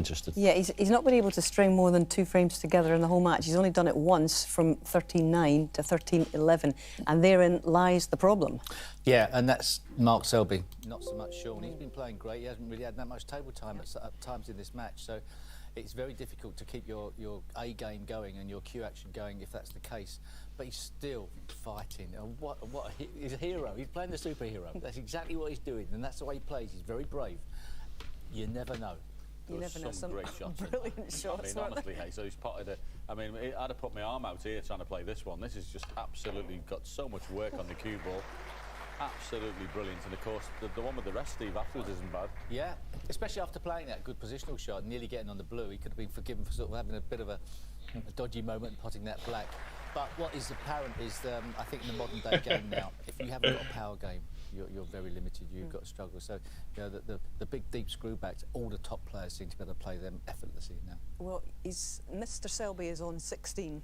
interested. Yeah, he's not been able to string more than 2 frames together in the whole match. He's only done it once from 13-9 to 13-11, and therein lies the problem. Yeah, and that's Mark Selby, not so much Sean. He's been playing great. He hasn't really had that much table time at times in this match, so it's very difficult to keep your A game going and your Q action going if that's the case. But he's still fighting. And he's a hero. He's playing the superhero. That's exactly what he's doing, and that's the way he plays. He's very brave. You never know. You never know. Some great shots. Brilliant shots. I mean, honestly, hey, so he's potted it. I mean, I'd have put my arm out here trying to play this one. This is just absolutely got so much work on the cue ball. Absolutely brilliant. And of course, the one with the rest, Steve, afterwards isn't bad. Yeah, especially after playing that good positional shot, nearly getting on the blue. He could have been forgiven for sort of having a bit of a dodgy moment and potting that black. But what is apparent is, I think in the modern day game now, if you haven't got a power game, you're very limited. You've got to struggle. So, you know, the big deep screwbacks, all the top players seem to be able to play them effortlessly now. Well, Mr. Selby is on 16,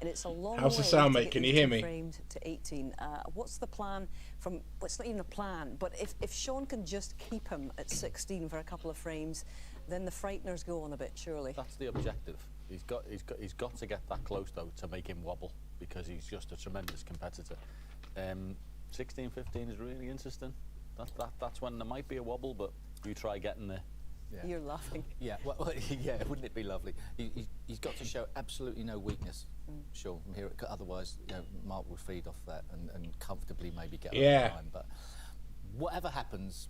and it's a long How's way the sound, to mate? get Can you these hear 2 me? frames to 18. What's the plan from? Well, it's not even a plan, but if Sean can just keep him at 16 for a couple of frames, then the frighteners go on a bit, surely. That's the objective. He's got to get that close though to make him wobble, because he's just a tremendous competitor. 16, 15 is really interesting. That's when there might be a wobble, but you try getting there. Yeah. You're laughing. Yeah, well, yeah, wouldn't it be lovely? He's got to show absolutely no weakness, Sean, from here. Otherwise, you know, Mark will feed off that and comfortably maybe get over the line. But whatever happens,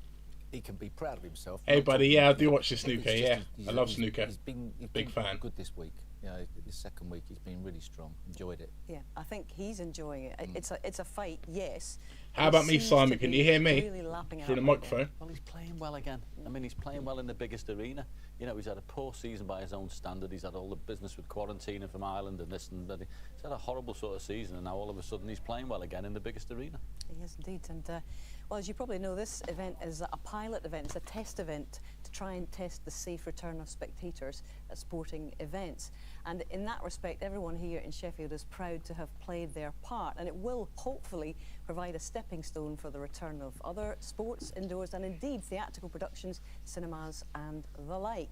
he can be proud of himself. Hey, buddy, yeah, I do watch the snooker, Just, yeah. I love snooker. He's been Big fan. good this week. You know, this second week he's been really strong. Enjoyed it. Yeah, I think he's enjoying it. It's a fight, yes. How about me, Simon? Can you hear me? Really lapping Through the up. microphone. Well, he's playing well again. I mean, he's playing well in the biggest arena. You know, he's had a poor season by his own standard. He's had all the business with quarantining from Ireland and this and that. He's had a horrible sort of season, and now all of a sudden he's playing well again in the biggest arena. Yes, indeed. And well, as you probably know, this event is a pilot event. It's a test event to try and test the safe return of spectators at sporting events. And in that respect, everyone here in Sheffield is proud to have played their part, and it will hopefully provide a stepping stone for the return of other sports, indoors, and indeed theatrical productions, cinemas and the like.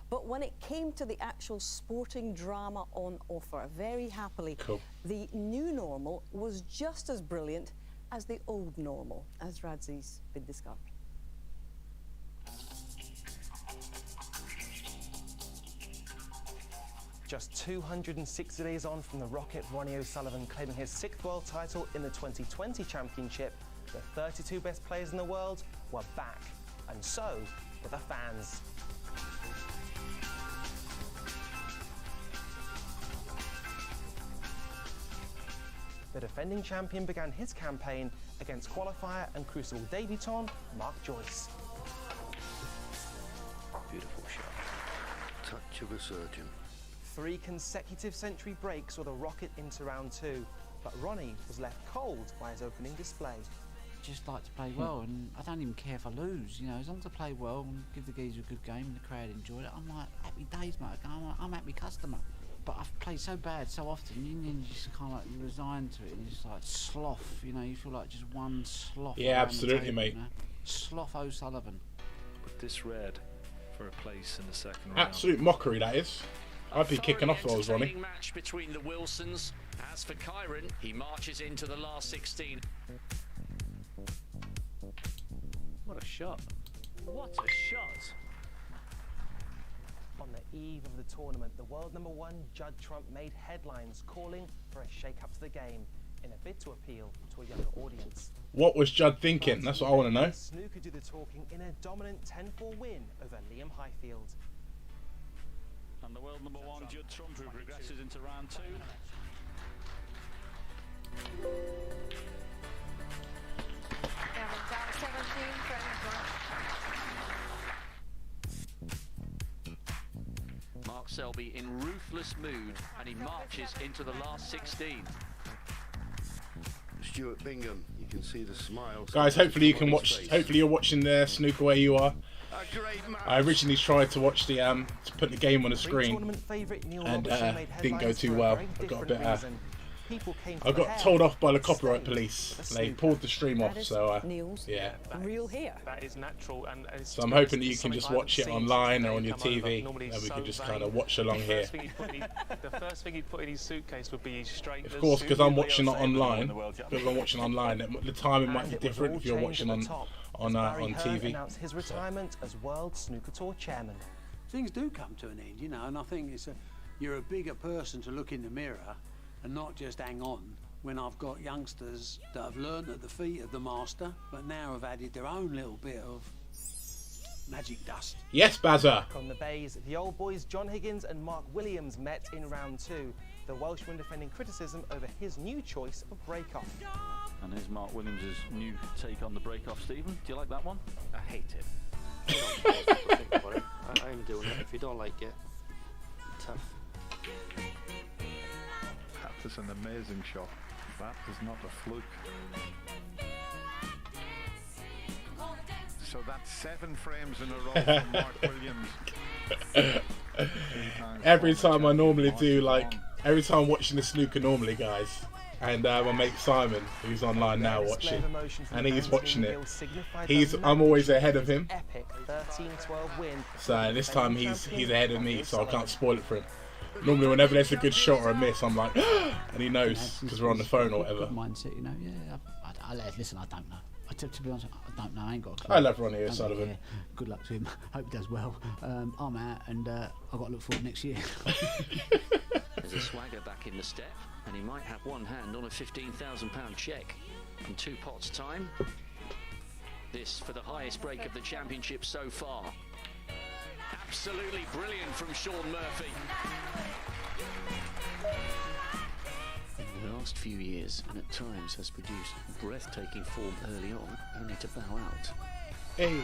But when it came to the actual sporting drama on offer, very happily, the new normal was just as brilliant as the old normal, as Radzi's been discovered. Just 260 days on from the Rocket Ronnie O'Sullivan claiming his 6th world title in the 2020 championship, the 32 best players in the world were back, and so were the fans. The defending champion began his campaign against qualifier and Crucible debutant Mark Joyce. Beautiful shot. Touch of a surgeon. 3 consecutive century breaks saw the Rocket into round 2, but Ronnie was left cold by his opening display. Just like to play well, and I don't even care if I lose, you know, as long as I play well and give the geezer a good game and the crowd enjoyed it, I'm like, happy days, mate. I'm a happy customer. But I've played so bad so often, you just kind of like, you resign to it, and you just like sloth, you know, you feel like just one sloth. Yeah, absolutely, table, mate. You know? Sloth O'Sullivan. But this red for a place in the second round. Absolute mockery, that is. I'd be kicking off if I was Ronnie. Match between the Wilsons. As for Kyron, he marches into the last 16. What a shot. What a shot. On the eve of the tournament, the world #1 Judd Trump made headlines calling for a shake-up to the game in a bid to appeal to a younger audience. What was Judd thinking? That's what I want to know. Snooker do the talking in a dominant 10-4 win over Liam Highfield. And the world #1 Judd Trump, who progresses into round 2. Down 17 for Mark Selby in ruthless mood, and he marches into the last 16. Stuart Bingham, you can see the smile. Guys, hopefully you can watch. Hopefully you're watching the snooker where you are. I originally tried to watch the to put the game on the screen, and didn't go too well. I got a bit people came I got told off by the copyright police. They pulled the stream off, so Neil's yeah. real hair. That is natural, and it's So I'm hoping that you can something just I watch it haven't seen online since or on the your day he came over. TV, Normally and he's we so can just vain. kind of watch along here. The first thing he'd put in his suitcase would be his straighteners. Of course, because I'm watching it Leo online. Sabre won the World Because I'm watching online, the timing might And be it would different all if you're change watching at on the top on as Barry on Hearn TV. announced his retirement as World Snooker Tour chairman. Things do come to an end, you know, and I think you're a bigger person to look in the mirror and not just hang on when I've got youngsters that have learned at the feet of the master, but now have added their own little bit of magic dust. Yes, Bazza. On the bays, the old boys John Higgins and Mark Williams met in round 2. The Welshman defending criticism over his new choice of break-off. And here's Mark Williams' new take on the break-off. Stephen, do you like that one? I hate it. I ain't doing it. If you don't like it, tough. That is an amazing shot. That is not a fluke. So that's 7 frames in a row from Mark Williams. Every time I normally do, like, every time I'm watching the snooker normally, guys, and my mate Simon, who's online now watching, and he's watching it, I'm always ahead of him. Epic 13-12 win. So this time he's ahead of me, so I can't spoil it for him. Normally, whenever there's a good shot or a miss, I'm like, and he knows because we're on the phone or whatever. Good mindset, you know. Yeah, listen, I don't know. To be honest, I don't know. I ain't got a clue. I love Ronnie O'Sullivan. Yeah, good luck to him. Hope he does well. I'm out, and I've got to look forward next year. There's a swagger back in the step, and he might have one hand on a £15,000 cheque. In 2 pots time. This for the highest break of the championship so far. Absolutely brilliant from Sean Murphy. In the last few years, and at times has produced breathtaking form early on, only to bow out. Hey.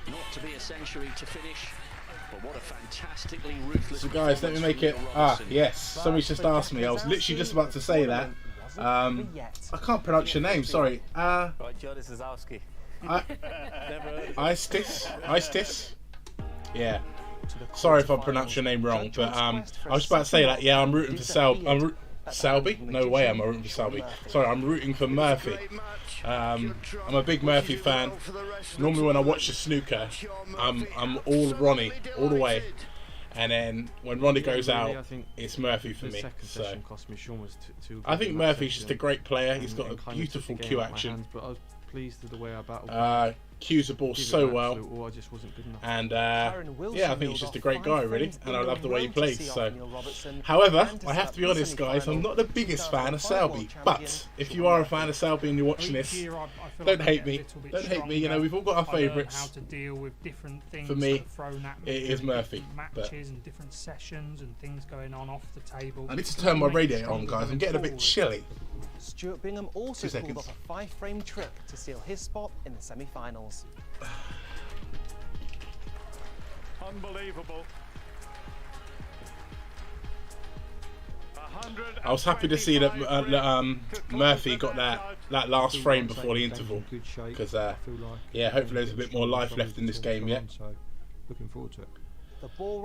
Not to be a century to finish, but what a fantastically ruthless. So guys, let me make it. Yes. Somebody's just asked me. I was literally just about to say that. I can't pronounce your name. Sorry. Right, Joe, this is Owski. Istis. Yeah. Sorry if I pronounce your name wrong, but I was about to say that. Yeah, I'm rooting for Selby? No way I'm rooting for Selby. Sorry, I'm rooting for Murphy. I'm a big Murphy fan. Normally when I watch the snooker, I'm all Ronnie, all the way. And then when Ronnie goes out, it's Murphy for me. So I think Murphy's just a great player. He's got a beautiful cue action. Pleased with the way I battled. Cues the ball so well, or I just wasn't good enough. and yeah, I think he's just a great guy, really, and I love the way he plays. So, however, I have to be honest, guys, I'm not the biggest fan of Selby, but if you are a fan of Selby and you're watching this, don't hate me. Don't hate me. You know, we've all got our favourites. How to deal with different things For me, thrown at me, it is Murphy. Matches and different sessions and things going on off the table. I need to turn my radiator on, guys. I'm getting a bit chilly. Stuart Bingham also 2 pulled seconds. off a 5-frame trick to seal his spot in the semi-finals. Unbelievable. I was happy to see that Murphy got that last frame before the interval, because yeah, hopefully there's a bit more life left in this game yet. Looking forward to it.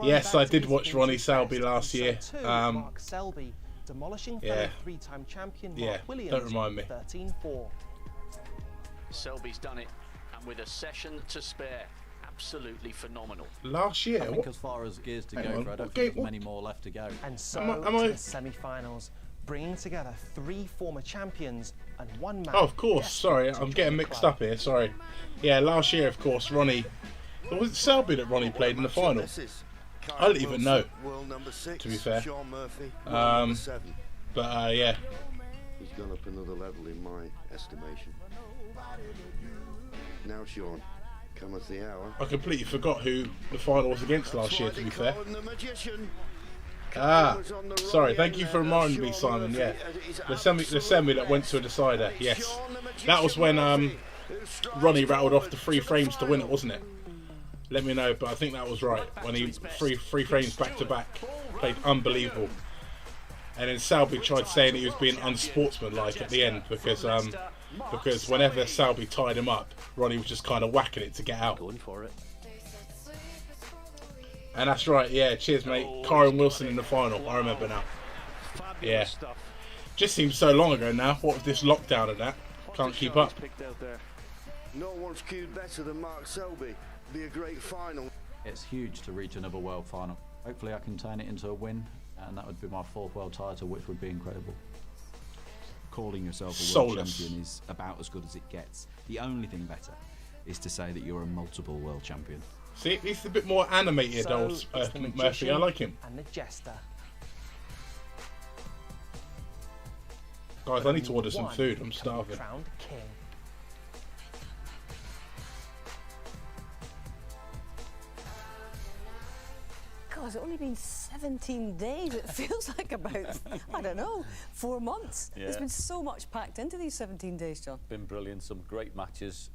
Yes, I did watch Ronnie Selby last year. Mark Selby demolishing fellow 3-time champion Mark Williams. Don't remind me. 13-4. Selby's done it, and with a session to spare. Absolutely phenomenal. Last year? I think as far as gears to go, Fred, I don't think there's many more left to go. And so to the semi-finals, bringing together 3 former champions and 1 man. Oh, of course. Sorry, I'm getting mixed up here. Sorry. Yeah, last year, of course, Ronnie. Was it Selby that Ronnie played in the final? I don't even know, to be fair. But yeah. He's gone up another level in my estimation. Now, Sean, cometh the hour. I completely forgot who the final was against last year, to be fair. Sorry, thank you for reminding me, Simon. Yeah, the semi that went to a decider. Yes, that was when Ronnie rattled off the 3 frames to win it, wasn't it? Let me know, but I think that was right. When he three frames back to back, played unbelievable. And then Selby tried saying he was being unsportsmanlike at the end because whenever Selby tied him up, Ronnie was just kind of whacking it to get out. Going for it. And that's right, yeah. Cheers, mate. Kyron Wilson in the final. I remember now. Yeah. Just seems so long ago now. What with this lockdown and that? Can't keep up. No one's queued better than Mark Selby. Be a great final. It's huge to reach another world final. Hopefully I can turn it into a win, and that would be my 4th world title, which would be incredible. Calling yourself a world champion is about as good as it gets. The only thing better is to say that you're a multiple world champion. See, he's a bit more animated, old Murphy. I like him. And the jester. Guys, I need to order some food. I'm starving. Crowned king. God, it's only been 17 days. It feels like about, I don't know, 4 months. Yeah. There's been so much packed into these 17 days, John. Been brilliant. Some great matches.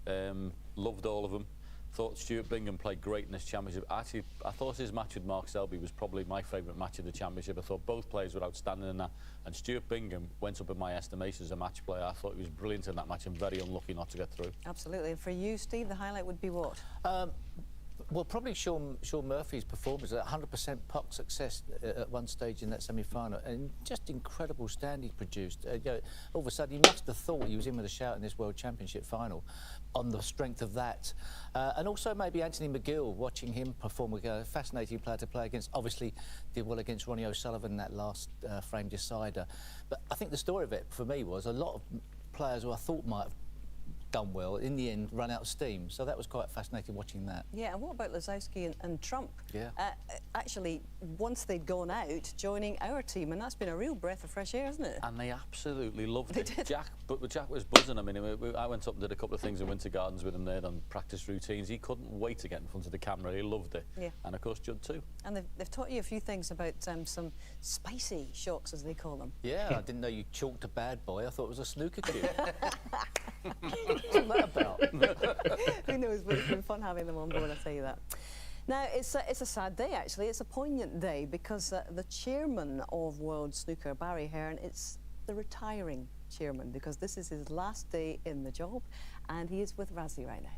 Loved all of them. Thought Stuart Bingham played great in this championship. Actually, I thought his match with Mark Selby was probably my favourite match of the championship. I thought both players were outstanding in that. And Stuart Bingham went up in my estimation as a match player. I thought he was brilliant in that match and very unlucky not to get through. Absolutely. And for you, Steve, the highlight would be what? Well, probably Sean Murphy's performance, 100% puck success at one stage in that semi-final, and just incredible stand he produced. You know, all of a sudden, he must have thought he was in with a shout in this World Championship final on the strength of that. And also maybe Anthony McGill, watching him perform, a fascinating player to play against. Obviously, did well against Ronnie O'Sullivan in that last frame decider. But I think the story of it for me was a lot of players who I thought might have done well, in the end run out of steam, so that was quite fascinating watching that. Yeah, and what about Lazowski and Trump? Yeah. Actually, once they'd gone out, joining our team, and that's been a real breath of fresh air, hasn't it? And they absolutely loved it. Did. Jack was buzzing. I mean, I went up and did a couple of things in Winter Gardens with him there on practice routines. He couldn't wait to get in front of the camera. He loved it. Yeah. And of course, Judd too. And they've taught you a few things about some spicy shots, as they call them. Yeah, I didn't know you chalked a bad boy. I thought it was a snooker cue. What's that about? Who knows, but it's been fun having them on board, I'll tell you that. Now, it's a sad day, actually. It's a poignant day because the chairman of World Snooker, Barry Hearn, it's the retiring chairman because this is his last day in the job and he is with Razzie right now.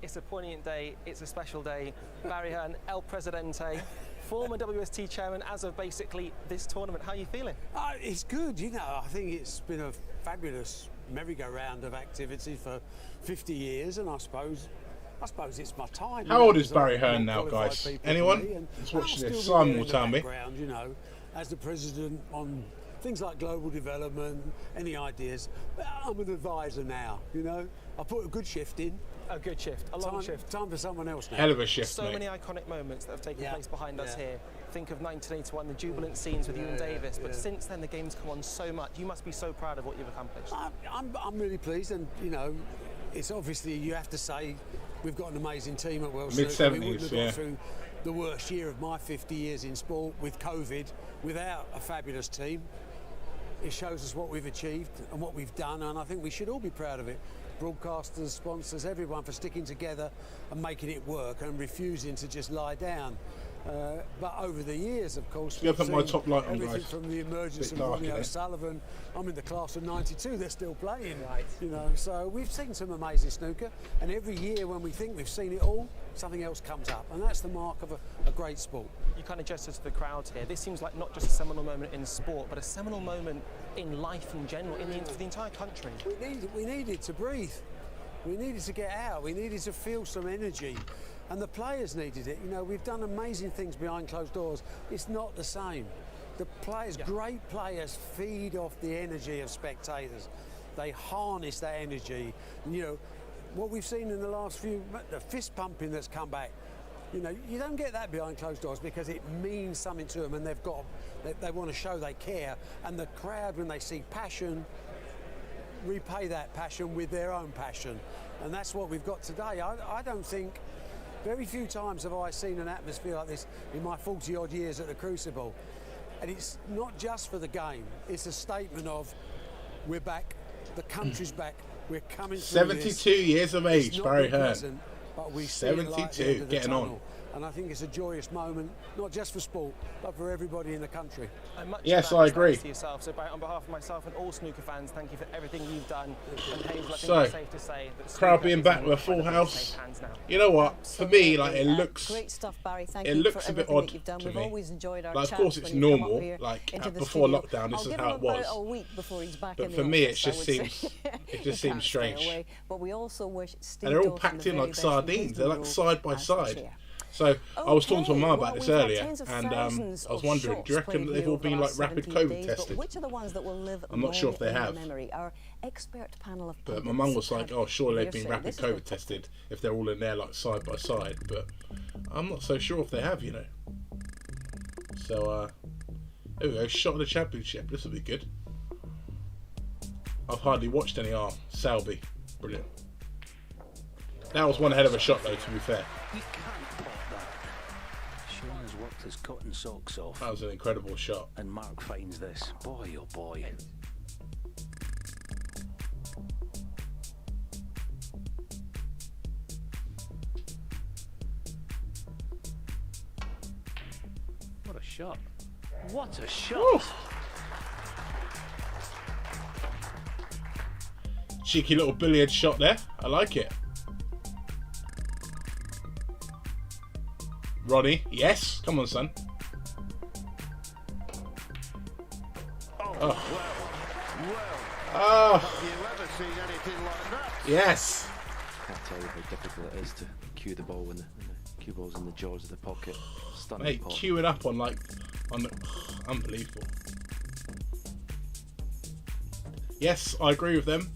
It's a poignant day, it's a special day. Barry Hearn, El Presidente, former WST chairman as of basically this tournament. How are you feeling? It's good, you know. I think it's been a fabulous merry-go-round of activity for 50 years, and I suppose it's my time. How old is Barry Hearn now, guys? Anyone? Let's watch this. Simon will tell me. You know, as the president on things like global development, any ideas. I'm an advisor now, you know. I put a good shift in. A good shift, a long shift. Time for someone else now. Hell of a shift, So many iconic moments that have taken place behind us here. Think of 1981, the jubilant scenes with you and Davis, but since then the game's come on so much. You must be so proud of what you've accomplished. I'm really pleased, and you know, it's obviously, you have to say, we've got an amazing team at World Snooker. We wouldn't have gone through the worst year of my 50 years in sport with COVID without a fabulous team. It shows us what we've achieved and what we've done, and I think we should all be proud of it. Broadcasters, sponsors, everyone for sticking together and making it work and refusing to just lie down. But over the years, of course, we've seen my top light on, everything guys. from the emergence of Ronnie O'Sullivan. I'm in the class of '92; they're still playing, right? You know, so we've seen some amazing snooker, and every year when we think we've seen it all, something else comes up, and that's the mark of a great sport. You kind of gestured to the crowd here. This seems like not just a seminal moment in sport, but a seminal moment in life in general, for the entire country. We needed to breathe. We needed to get out. We needed to feel some energy. And the players needed it. You know, we've done amazing things behind closed doors. It's not the same. The players, great players, feed off the energy of spectators. They harness that energy. And, you know, what we've seen in the last few, the fist pumping that's come back, you know, you don't get that behind closed doors because it means something to them, and they want to show they care. And the crowd, when they see passion, repay that passion with their own passion. And that's what we've got today. I don't think, very few times have I seen an atmosphere like this in my 40 odd years at the Crucible. And it's not just for the game, it's a statement of, we're back, the country's back, we're coming through 72 years of age, Barry Hearn. But we see it light at the end of the getting tunnel. on. And I think it's a joyous moment, not just for sport, but for everybody in the country. Yes, I agree. To yourself. So on behalf of myself and all snooker fans, thank you for everything you've done. And Hazel, I think So, it's safe to say that crowd snooker being is back in with a full incredibly house. safe hands now. you know what? For me, like it looks great stuff, Barry. Thank it you looks for a bit everything odd that you've done. to We've me. always enjoyed our Like, of chats course, it's when you come normal. up here Like into the before studio. lockdown, this I'll is give how him it was. about a week before he's back But in the for me, it office, just I would seems say. it He just seems can't stay strange. away. But we also wish Steve And they're all Dawson packed the in very like best in his sardines. They're like new side by role as the side. chair. So I was talking to my mum Okay, about this well, we've had earlier, tens of and thousands I was of wondering, shots do you reckon played they've here all over the been like last rapid 17 COVID days, but tested? which are the ones that will live I'm not sure if they long in have. the memory? Our expert panel of But my pundits mum was have like, "Oh, sure, they've been hearsay. rapid This is their COVID tested if they're all in there like side by side." But I'm not so sure if they have, you know. So there we go. Shot of the championship. This will be good. I've hardly watched any Selby. Brilliant. That was one hell of a shot, though. To be fair. You can't pop that. Sean has worked his cotton socks off. That was an incredible shot. And Mark finds this. Boy, oh boy. What a shot. What a shot. Oof. Cheeky little billiard shot there. I like it. Ronnie, yes. Come on, son. Well. Oh. Have you ever seen anything like that? Yes. Can't tell you how difficult it is to cue the ball when the cue ball's in the jaws of the pocket. Stunning Mate, pot. cue it up on the unbelievable. Yes, I agree with them.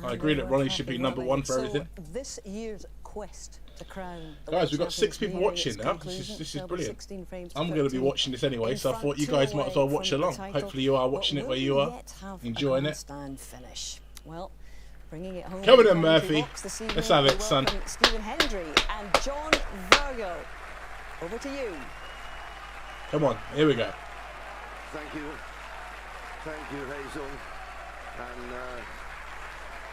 I agree that Ronnie should be #1 for everything. So this year's quest to crown the Guys, we've got world 6 people champion watching nearing now. its This conclusion. is Selby brilliant. 16 frames to I'm going to be 13. watching this anyway, In so I front, thought you two guys might as well away watch from the along. title. Hopefully you are But watching it will where you we are, yet have enjoying a it. grandstand finish? Well, bringing it home. Come on in then, the Murphy. box this evening, Let's have we it, son. welcome Stephen Hendry and John Virgo. Over to you. Come on, here we go. Thank you, Hazel. And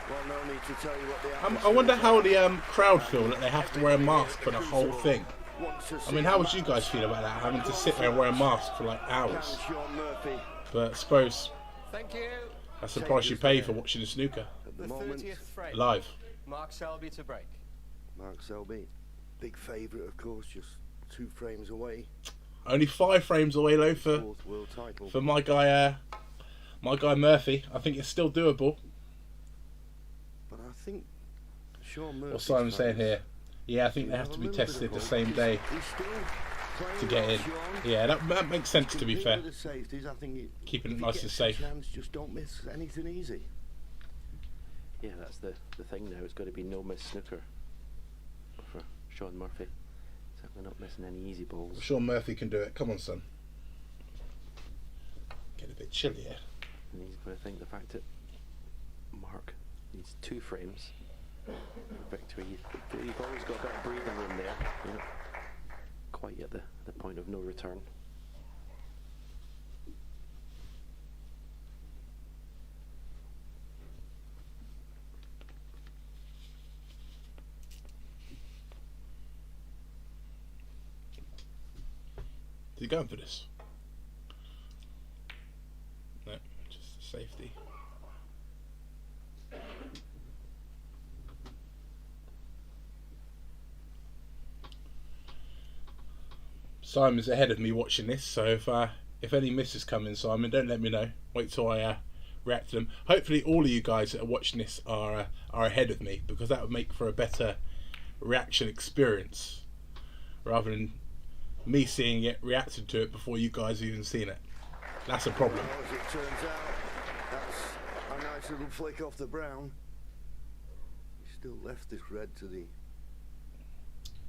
well, no need to tell you what the I wonder how the crowd feel that they have to wear a mask for the whole thing. I mean, how would you guys feel about that, having to sit there and wear a mask for like hours? But I suppose that's the price you pay for watching the snooker The 30th frame. live. Mark Selby to break. Mark Selby, big favourite, of course, just 2 frames away. Only 5 frames away though for my guy Murphy. I think it's still doable. But I think Sean Murphy. What's Simon saying here? Yeah, I think they have to be tested the same day to get in. Yeah, that makes sense, to be fair. Keeping it nice and safe. Just don't miss anything easy. Yeah, that's the thing now. It's got to be no miss snooker for Sean Murphy. Certainly not missing any easy balls. I'm sure Murphy can do it. Come on, son. Get a bit chilly here. And he's going to think the fact that Mark needs 2 frames for victory. You've always got a bit of breathing room there. You're not quite at the point of no return. Is he going for this? No, just safety. Simon's ahead of me watching this, so if any misses come in, Simon, don't let me know. Wait till I react to them. Hopefully all of you guys that are watching this are ahead of me, because that would make for a better reaction experience, rather than me seeing it, reacting to it before you guys have even seen it. That's a problem. Well, as it turns out, that's a nice little flick off the brown. He still left this red to the...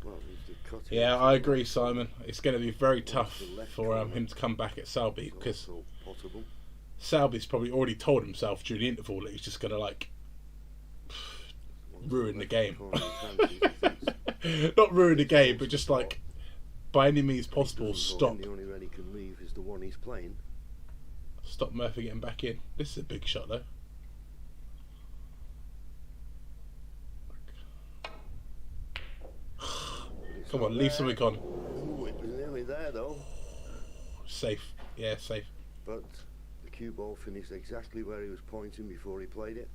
Well, he's the cutting. Yeah, I agree, Simon. It's going to be very tough for him to come back at Selby, because Selby's probably already told himself during the interval that he's just going to like ruin the game. Not ruin the game, but just like by any means possible stop. The only red he can leave is the one he's playing. Stop Murphy getting back in. This is a big shot though. Come on, leave something on. Ooh, it was nearly there though. Safe. Yeah, safe. But the cue ball finished exactly where he was pointing before he played it.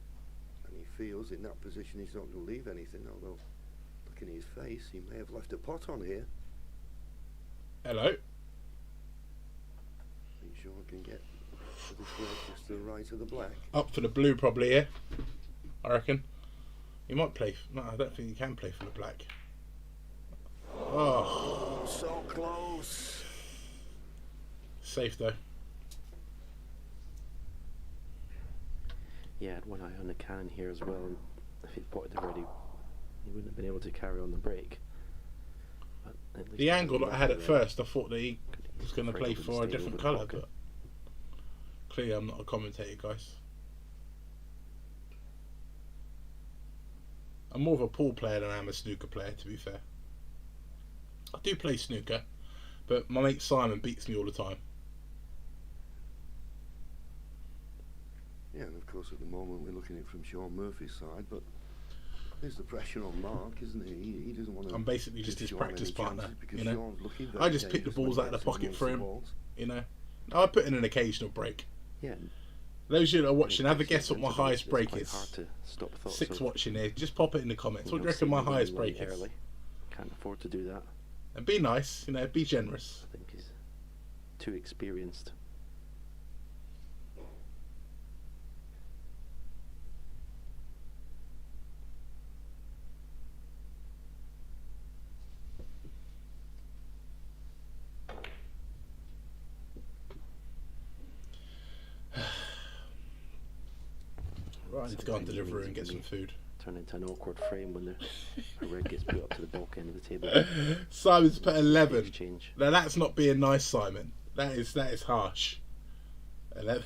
And He feels in that position he's not going to leave anything, although looking at his face, he may have left a pot on here. Hello. I think Sean can get to this red just to the right of the black. Up for the blue probably here, I reckon. He might play. No, I don't think he can play for the black. Oh. So close. Safe though. Yeah, had one eye on the cannon here as well, and if he'd potted already, he wouldn't have been able to carry on the break. But at least The angle that I had at first, I thought that he was going to play for a different colour, but clearly I'm not a commentator, guys. I'm more of a pool player than I am a snooker player, to be fair. I do play snooker, but my mate Simon beats me all the time. Yeah, and of course at the moment we're looking at it from Sean Murphy's side, but there's the pressure on Mark, isn't he? He doesn't want to. I'm basically just his practice partner, because you know. Sean's looking very I just pick the dangerous when balls he out of the gets pocket amongst for the him, balls. you know. I put in an occasional break. Yeah. Those of you that are watching, have a guess what my highest break It's is. hard to stop thoughts 6 of, watching here, just pop it in the comments. What do you know, reckon my seeing highest money break is? early. Can't afford to do that. And be nice, you know, be generous. I think he's too experienced. Right, I need to go on delivery and get some food. Turn into an awkward frame when the red gets put up to the bulk end of the table. Simon's put 11. Exchange. Now that's not being nice, Simon. That is harsh. 11.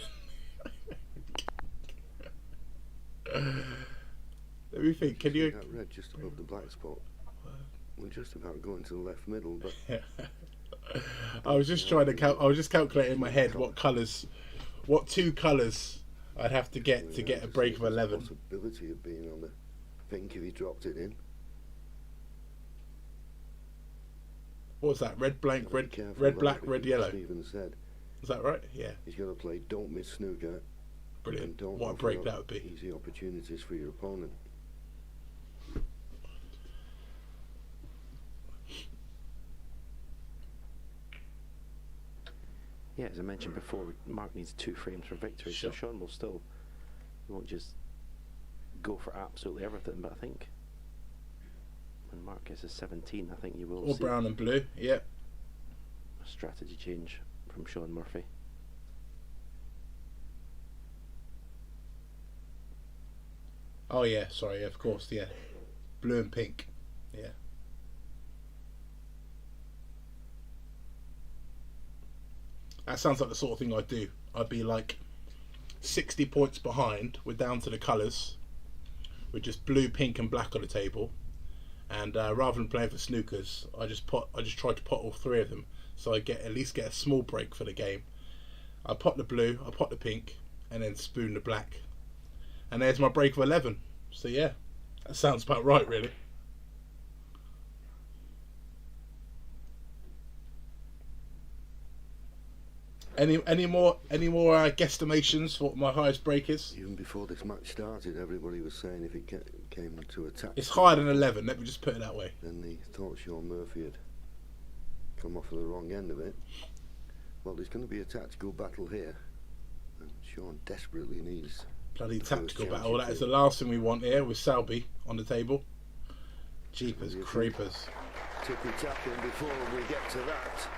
Let me think. Can you? That red just above the black spot. We're just about going to the left middle, but I was just trying to I was just calculating in my head what colours, what 2 colours I'd have to get a break of 11. Possibility of being on the pink if he dropped it in. What was that? Red blank, red black, red yellow. Stephen said. Is that right? Yeah. He's got to play don't miss snooker. Brilliant. And don't What a offer break up that would be. Easy opportunities for your opponent. Yeah, as I mentioned before, Mark needs 2 frames for victory, Sure. so Sean will still, he won't just go for absolutely everything, but I think when Mark gets a 17, I think you will All see brown and blue, yeah. a strategy change from Sean Murphy. Oh yeah, sorry, of course, yeah. Blue and pink, yeah. That sounds like the sort of thing I'd do. I'd be like 60 points behind. We're down to the colours. With just blue, pink, and black on the table. And rather than playing for snookers, I just try to pot all 3 of them, so I at least get a small break for the game. I pot the blue, I pot the pink, and then spoon the black. And there's my break of 11. So yeah, that sounds about right, really. Any more guesstimations for what my highest break is? Even before this match started, everybody was saying if it came to attack, It's higher than 11. Let me just put it that way. then they thought Sean Murphy had come off of the wrong end of it. Well, there's going to be a tactical battle here, and Sean desperately needs Bloody the first tactical battle. championship. That is the last thing we want here with Selby on the table. Jeepers creepers. Tippy-tapping before we get to that.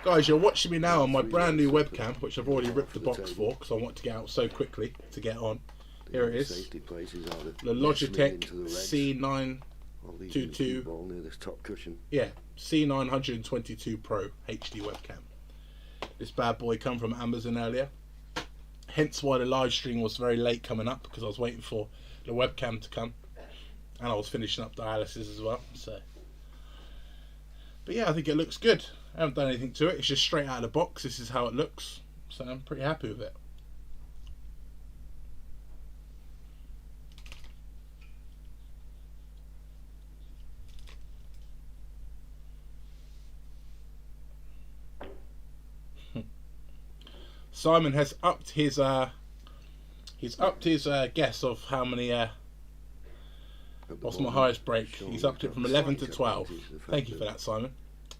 Guys, you're watching me now on my brand new webcam, which I've already ripped the box for because I want to get out so quickly to get on. Here it is. Safety places are The Logitech C922. Ball near this top cushion. Yeah, C922 Pro HD webcam. This bad boy come from Amazon earlier. Hence why the live stream was very late coming up, because I was waiting for the webcam to come. And I was finishing up dialysis as well. So, but yeah, I think it looks good. I haven't done anything to it. It's just straight out of the box. This is how it looks. So I'm pretty happy with it. Simon has upped his guess of how many What's my highest break? He's upped it from 11 to 12. Thank you for that, Simon.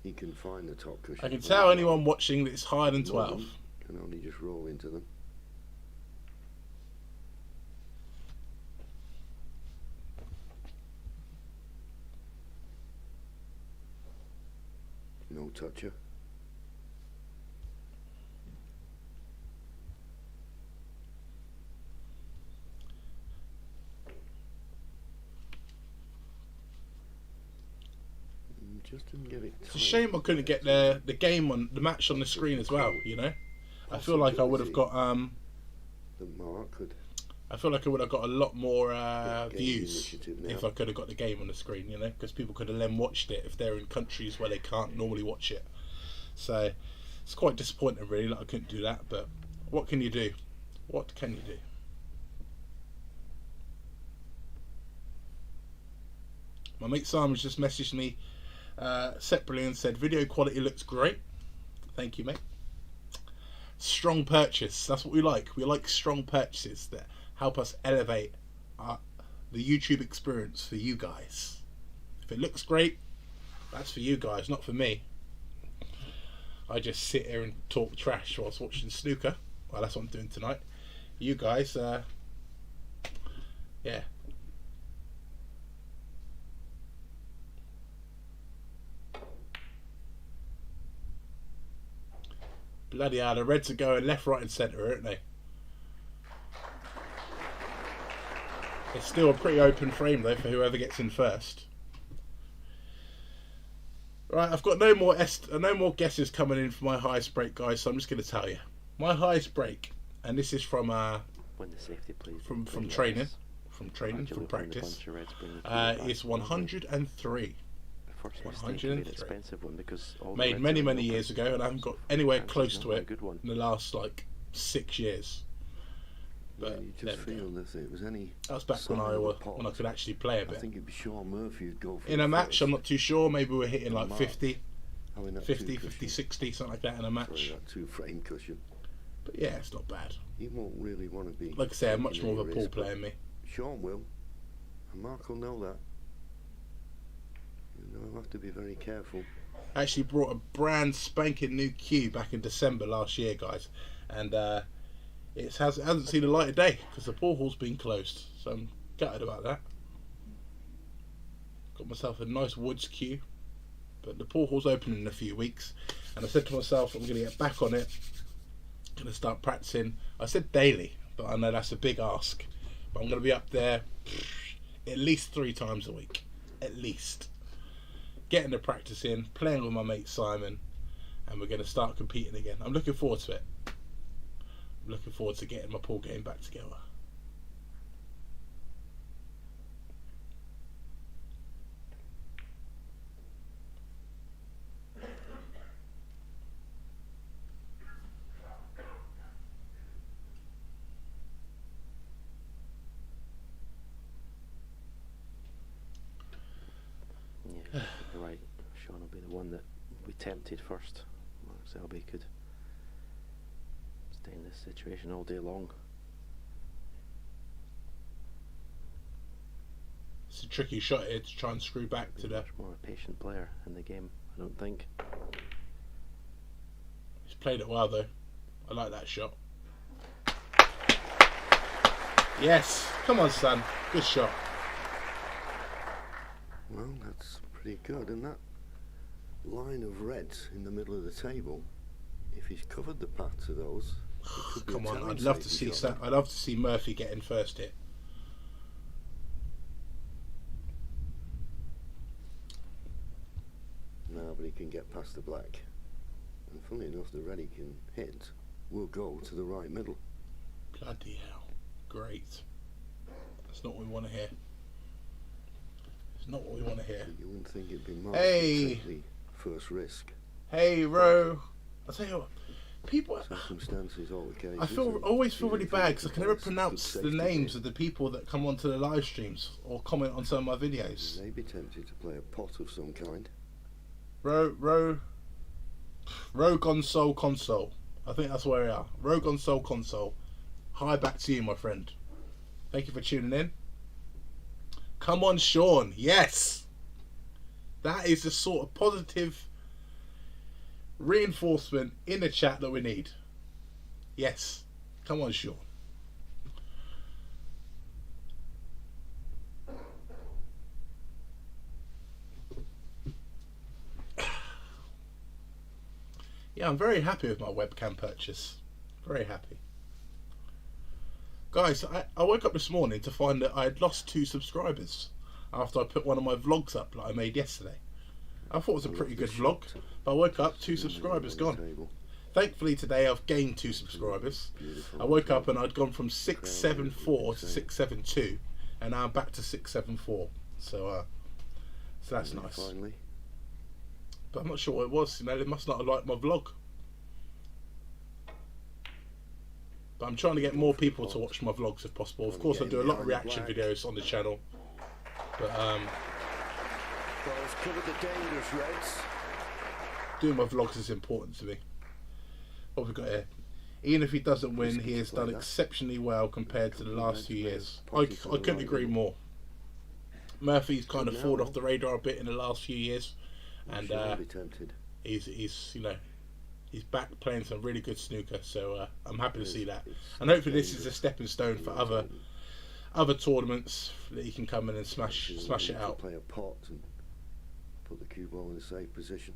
He can find the top cushion. I can tell anyone watching that it's higher than 12. Can only just roll into them. No toucher. Just didn't get it. It's a shame I couldn't get the game on the match on the screen as well. You know, I feel like I would have got The mark could. I feel like I would have got a lot more views if I could have got the game on the screen. You know, because people could have then watched it if they're in countries where they can't normally watch it. So it's quite disappointing, really, that I couldn't do that. But what can you do? What can you do? My mate Simon's just messaged me separately and said video quality looks great. Thank you, mate. Strong purchase, that's what we like. We like strong purchases that help us elevate the YouTube experience for you guys. If it looks great, that's for you guys, not for me. I just sit here and talk trash whilst watching snooker. Well, that's what I'm doing tonight. You guys, yeah. Bloody hell, the Reds are going left, right and centre, aren't they? It's still a pretty open frame though for whoever gets in first. Right, I've got no more guesses coming in for my highest break, guys, so I'm just going to tell you. My highest break, and this is from when the safety plays from practice, is 103. 103. Expensive one because made many years ago, and I haven't got anywhere close to it in the last like 6 years. But you just feel that it was any. That was back when I could actually play a bit. I think it'd be Sean Murphy who'd go for in a match. I'm not too sure. Maybe we're hitting like mark. 50, 60, something like that in a match. That 2-frame cushion. But yeah, it's not bad. He won't really want to be. Like I say, I'm much more of a pool player than me. Sean will, and Mark will know that. I'll have to be very careful. I actually brought a brand spanking new cue back in December last year, guys, and it hasn't seen the light of day because the pool hall's been closed, so I'm gutted about that. Got myself a nice woods cue, but the pool hall's opening in a few weeks, and I said to myself I'm going to get back on it, going to start practicing. I said daily, but I know that's a big ask, but I'm going to be up there at least 3 times a week, at least. Getting the practice in, playing with my mate Simon, and we're going to start competing again. I'm looking forward to it. I'm looking forward to getting my pool game back together. Yeah, you're right. Sean will be the one that will be tempted first. Mark Selby could stay in this situation all day long. It's a tricky shot here to try and screw back to the. Much more a patient player in the game, I don't think. He's played it well though. I like that shot. Yes, come on, son. Good shot. Well, that's pretty good, and that line of reds in the middle of the table, if he's covered the path to those, it could be come a on, I'd telling love to safety see shot. I'd love to see Murphy getting first hit. Now, but he can get past the black, and funnily enough, the red he can hit will go to the right middle. Bloody hell! Great. That's not what we want to hear. It's not what we want to hear. You wouldn't think it'd be Mark Hey. to take the first risk. Hey, Ro. I'll tell you what. People. Circumstances, all the cases. Always feel really bad because I can never pronounce the names of the people that come onto the live streams or comment on some of my videos. They'd be tempted to play a pot of some kind. Ro Console. I think that's where we are. Ro Console. Hi back to you, my friend. Thank you for tuning in. Come on, Sean. Yes. That is the sort of positive reinforcement in the chat that we need. Yes. Come on, Sean. Yeah, I'm very happy with my webcam purchase. Very happy. Guys, I woke up this morning to find that I had lost 2 subscribers after I put one of my vlogs up that I made yesterday. I thought it was a pretty good vlog, but I woke up, 2 subscribers gone. Thankfully today I've gained 2 subscribers. I woke up and I'd gone from 674 to 672, and now I'm back to 674. So that's nice. But I'm not sure what it was. You know, they must not have liked my vlog. But I'm trying to get more people to watch my vlogs if possible. Of course, I do a lot of reaction videos on the channel. But doing my vlogs is important to me. What have we got here? Even if he doesn't win, he has done exceptionally well compared to the last few years. I couldn't agree more. Murphy's kind of fallen off the radar a bit in the last few years, and he's you know, he's back playing some really good snooker. So I'm happy to see that, and hopefully this is a stepping stone for other tournaments that he can come in and smash it out. Play a pot and put the cue ball in a safe position.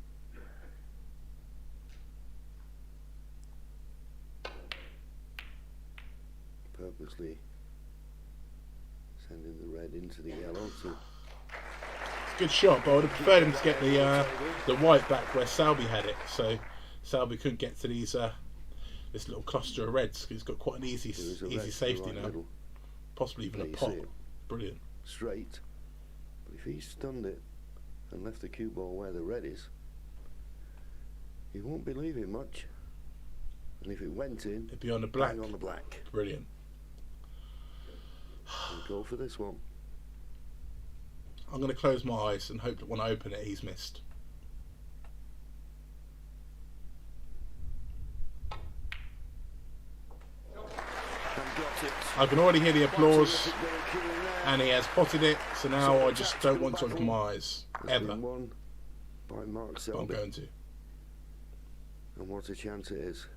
Purposely sending the red into the yellow. So Good shot, but I would have preferred him to get the white back where Selby had it, so Selby couldn't get to these this little cluster of reds. He's got quite an easy safety now, possibly even a pot. Brilliant. Straight, but if he stunned it and left the cue ball where the red is, he won't be leaving much. And if it went in, it'd be on the black. Bang on the black. Brilliant. We'll go for this one. I'm going to close my eyes and hope that when I open it, he's missed. I can already hear the applause, and he has potted it, so now I just don't want to open my eyes, ever. By Mark But Selby. I'm going to. And what a chance it is.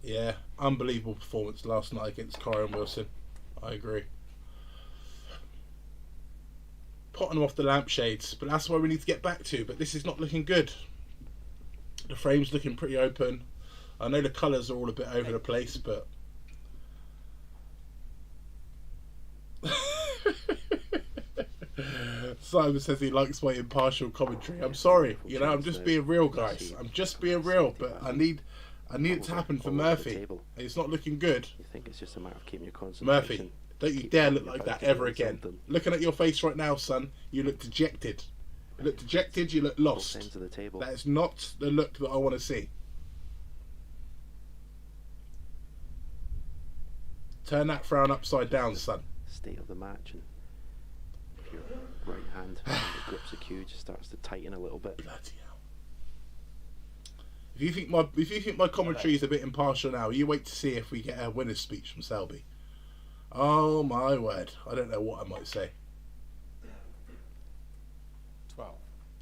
Yeah, unbelievable performance last night against Kyron Wilson. I agree. Potting him off the lampshades, but that's where we need to get back to. But this is not looking good. The frame's looking pretty open. I know the colours are all a bit over the place, but Simon says he likes my impartial commentary. I'm sorry, you know, I'm just being real, guys. I'm just being real, but I need it to happen for Murphy. It's not looking good. You think it's just a matter of keeping your concentration? Murphy, don't you dare look like that ever again. Looking at your face right now, son, you look dejected. You look dejected, you look lost. That is not the look that I want to see. Turn that frown upside down, son. State of the match, and if your right hand grips the cue, just starts to tighten a little bit. Bloody hell. If you think my commentary is a bit impartial now, you wait to see if we get a winner's speech from Selby. Oh my word! I don't know what I might say. 12.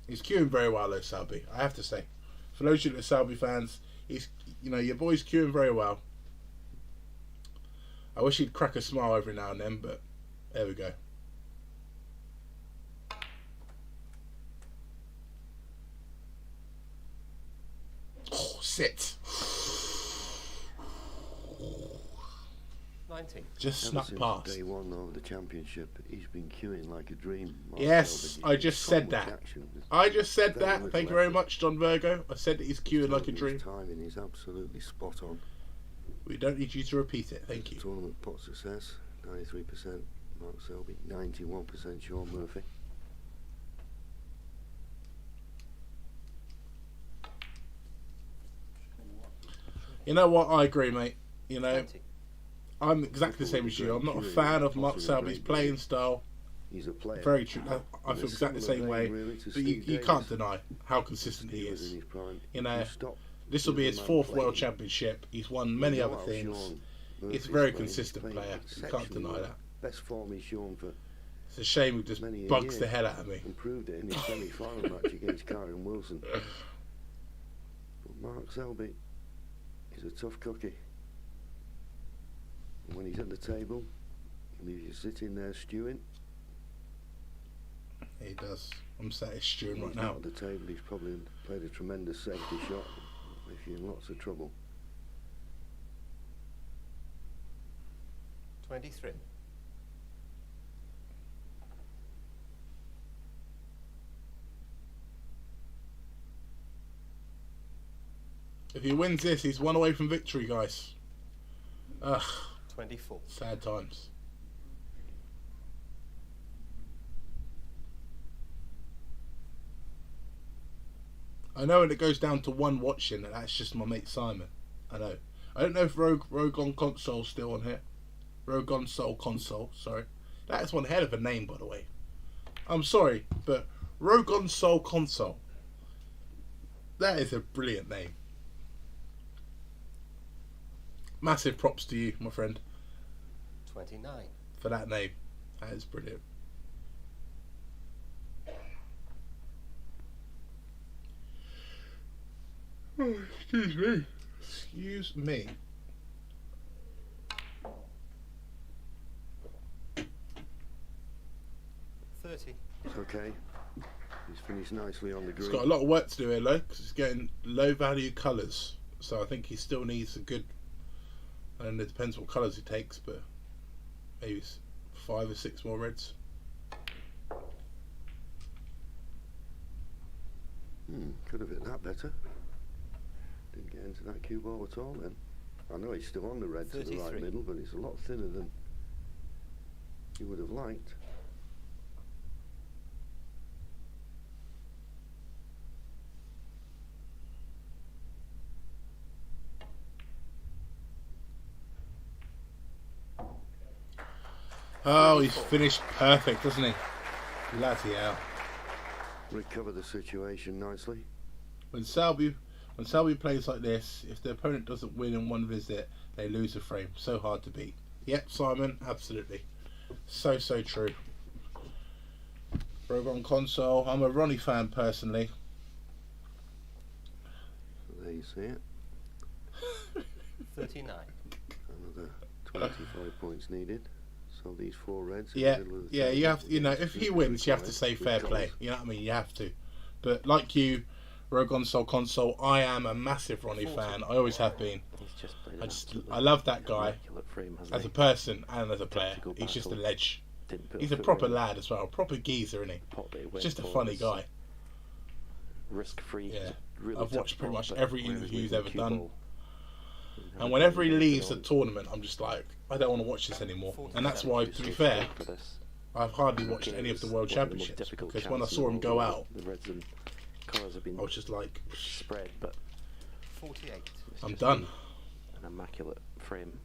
He's queuing very well, though, Selby. I have to say, for those of you that are Selby fans, your boy's queuing very well. I wish he'd crack a smile every now and then, but there we go. Oh, sit. 19. Just snuck past. Day one of the championship, he's been queuing like a dream. Yes, I just said that. I just said that. Thank you very much, John Virgo. I said that he's queuing like a dream. Timing is absolutely spot on. We don't need you to repeat it. Thank you. Tournament pot success, 93% Mark Selby, 91% Sean Murphy. You know what? I agree, mate. You know, I'm exactly the same as you. I'm not a fan of Mark Selby's playing style. He's a player. Very true. I feel exactly the same way. But you can't deny how consistent he is. You know, this will be his 4th World Championship. He's won many other things. Murphy's a very playing consistent player. You can't exceptionally deny well. that. Best form he's shown for It's a shame he just many a bugs year. the hell out of me. And proved it in his semi-final match against Kyron Wilson. But Mark Selby is a tough cookie. And when he's at the table, he leaves you sitting there stewing. He does. I'm sat here stewing right He's now. not at the table, he's probably played a tremendous safety shot. If you're in lots of trouble. 23. If he wins this, he's one away from victory, guys. Ugh. 24. Sad times. I know when it goes down to one watching, and that's just my mate Simon. I know. I don't know if Rogon Console's still on here. Rogon Soul Console, sorry. That is one hell of a name, by the way. I'm sorry, but Rogon Soul Console. That is a brilliant name. Massive props to you, my friend. 29. For that name. That is brilliant. Oh, excuse me. Excuse me. It's okay. He's finished nicely on the green. He's got a lot of work to do here, though, because he's getting low value colours. So I think he still needs a good. And it depends what colours he takes, but maybe 5 or 6 more reds. Could have hit that better. Didn't get into that cue ball at all then. I know he's still on the red to the right 33. middle, but it's a lot thinner than you would have liked. Oh, he's finished perfect, doesn't he? Bloody hell. Recover the situation nicely. When Selby plays like this, if the opponent doesn't win in one visit, they lose a frame. So hard to beat. Yep, Simon, absolutely. So true. Rogon Console. I'm a Ronnie fan personally. So there you see it. 39. Another 25 points needed. So these 4 reds. Yeah, in the middle of the yeah. table You have, you know, against if he wins, you have to 25 say fair with play. goals. You know what I mean? You have to. But like you, Rogon Soul Console, I am a massive Ronnie fan. I always have been. I love that guy as a person and as a player. He's just a ledge. He's a proper lad as well, proper geezer, isn't he? He's just a funny guy. Risk-free. Yeah, really I've watched pretty much but every whereas interview he's with ever cue done. ball, And whenever he leaves the tournament, I'm just like, I don't want to watch this anymore. And that's why, to be fair, I've hardly watched any of the World Championships, because when I saw him go out, the reds and colours have been I was just like, spread, but 48. I'm done. An immaculate frame.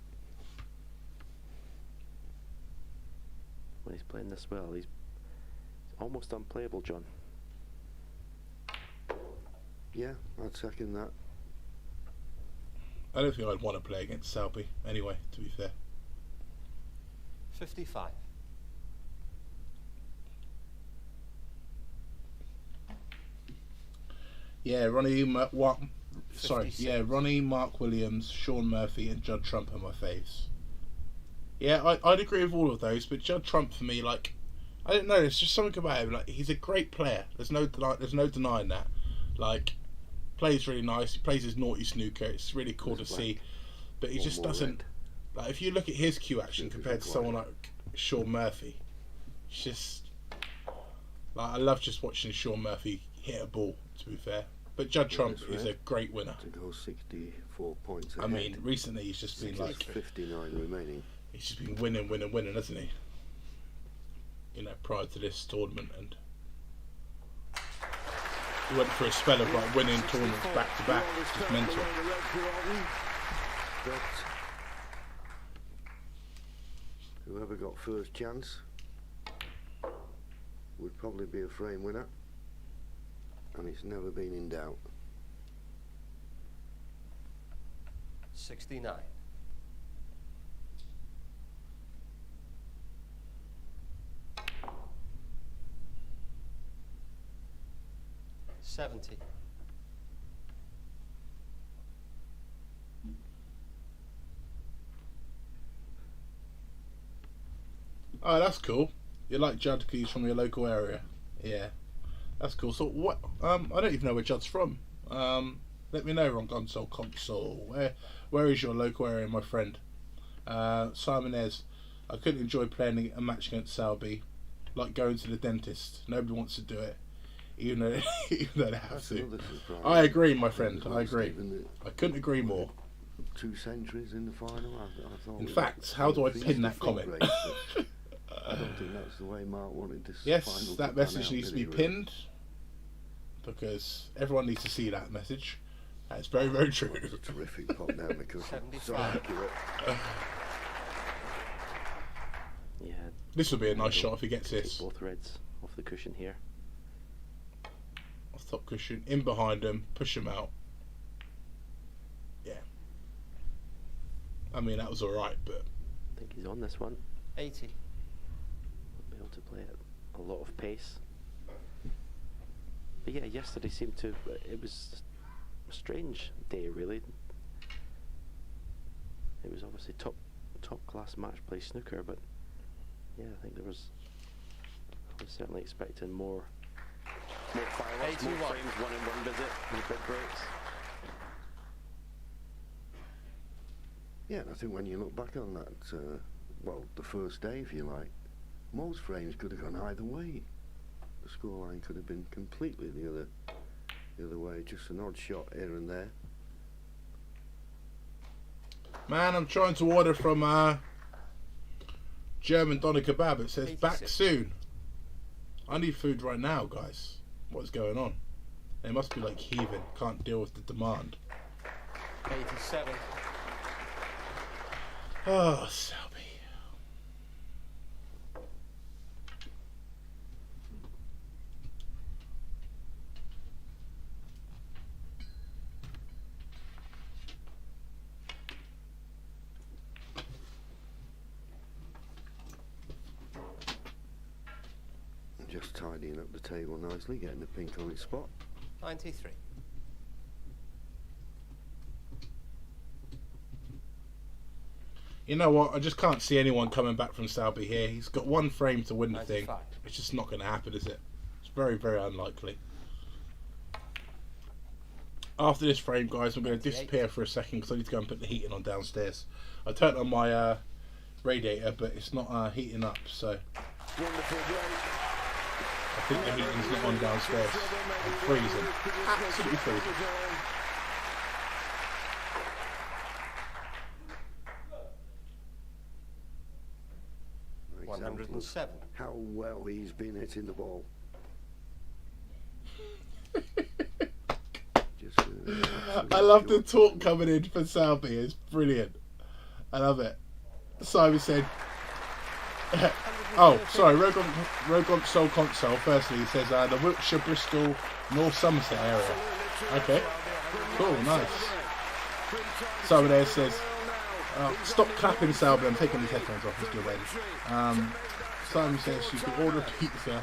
When he's playing this well, he's almost unplayable, John. Yeah, I'd second that. I don't think I'd want to play against Selby anyway, to be fair. 55. Yeah, Ronnie, Mark Williams, Sean Murphy, and Judd Trump are my faves. Yeah, I'd agree with all of those, but Judd Trump for me, like, I don't know, there's just something about him. Like, he's a great player. There's no denying that. Like, plays really nice. He plays his naughty snooker. It's really cool to see, but he just doesn't. Like, if you look at his cue action compared to someone like Sean Murphy, it's just like I love just watching Sean Murphy hit a ball. To be fair, but Judd Trump is a great winner. To go 64 points I ahead. mean, recently he's just been like 59 remaining. He's just been winning, hasn't he? You know, prior to this tournament, and he went for a spell of like winning tournaments back to back. Just mental. But whoever got first chance would probably be a frame winner, and it's never been in doubt. 69. 70. Oh, that's cool. You like Judd because he's from your local area. Yeah, that's cool. So what? I don't even know where Judd's from. Let me know on console. Where is your local area, my friend? Simon Ez. I couldn't enjoy playing a match against Selby. Like going to the dentist. Nobody wants to do it, even though they have to. I agree, my friend. I agree. I couldn't agree more. 2 centuries in the final. I thought. In fact, how do I pin that comment? I don't think that's the way Mark wanted this. Yes, that message needs to be pinned because everyone needs to see that message. That's very, very true. It's a terrific pop down the cushion. So accurate. Yeah. This will be a nice shot if he gets this. Both reds off the cushion here. Off top cushion, in behind him, push him out. Yeah. I mean, that was alright, but. I think he's on this one. 80. Be able to play at a lot of pace. But yeah, yesterday seemed to. It was a strange day, really. It was obviously top class match play snooker, but yeah, I think I was certainly expecting more fireworks, more frames, one-in-one visit, and big breaks. Yeah, and I think when you look back on that, well, the first day, if you like, most frames could have gone either way. The scoreline could have been completely the other way, just an odd shot here and there. Man, I'm trying to order from German Doner Kebab. It says 86. back soon. I need food right now, guys. What's going on? They must be like heaving. Can't deal with the demand. 87. Oh, Selby. Just tidying up the table nicely, getting the pink on its spot. 93. You know what? I just can't see anyone coming back from Selby here. He's got one frame to win the thing. 95. It's just not going to happen, is it? It's very, very unlikely. After this frame, guys, I'm going to disappear for a second because I need to go and put the heating on downstairs. I turned on my radiator, but it's not heating up, so Wonderful break. I think the heating's not on downstairs. I'm freezing. Absolutely freezing. 107. How well he's been hitting the ball. I love the talk coming in for Selby. It's brilliant. I love it. Simon said, oh, sorry, Rogon Soul Console. Firstly, he says the Wiltshire, Bristol, North Somerset area. Okay, cool, nice. Simon there says, stop clapping, Selby. I'm taking these headphones off. Let's do it ready. Simon says you can order pizza.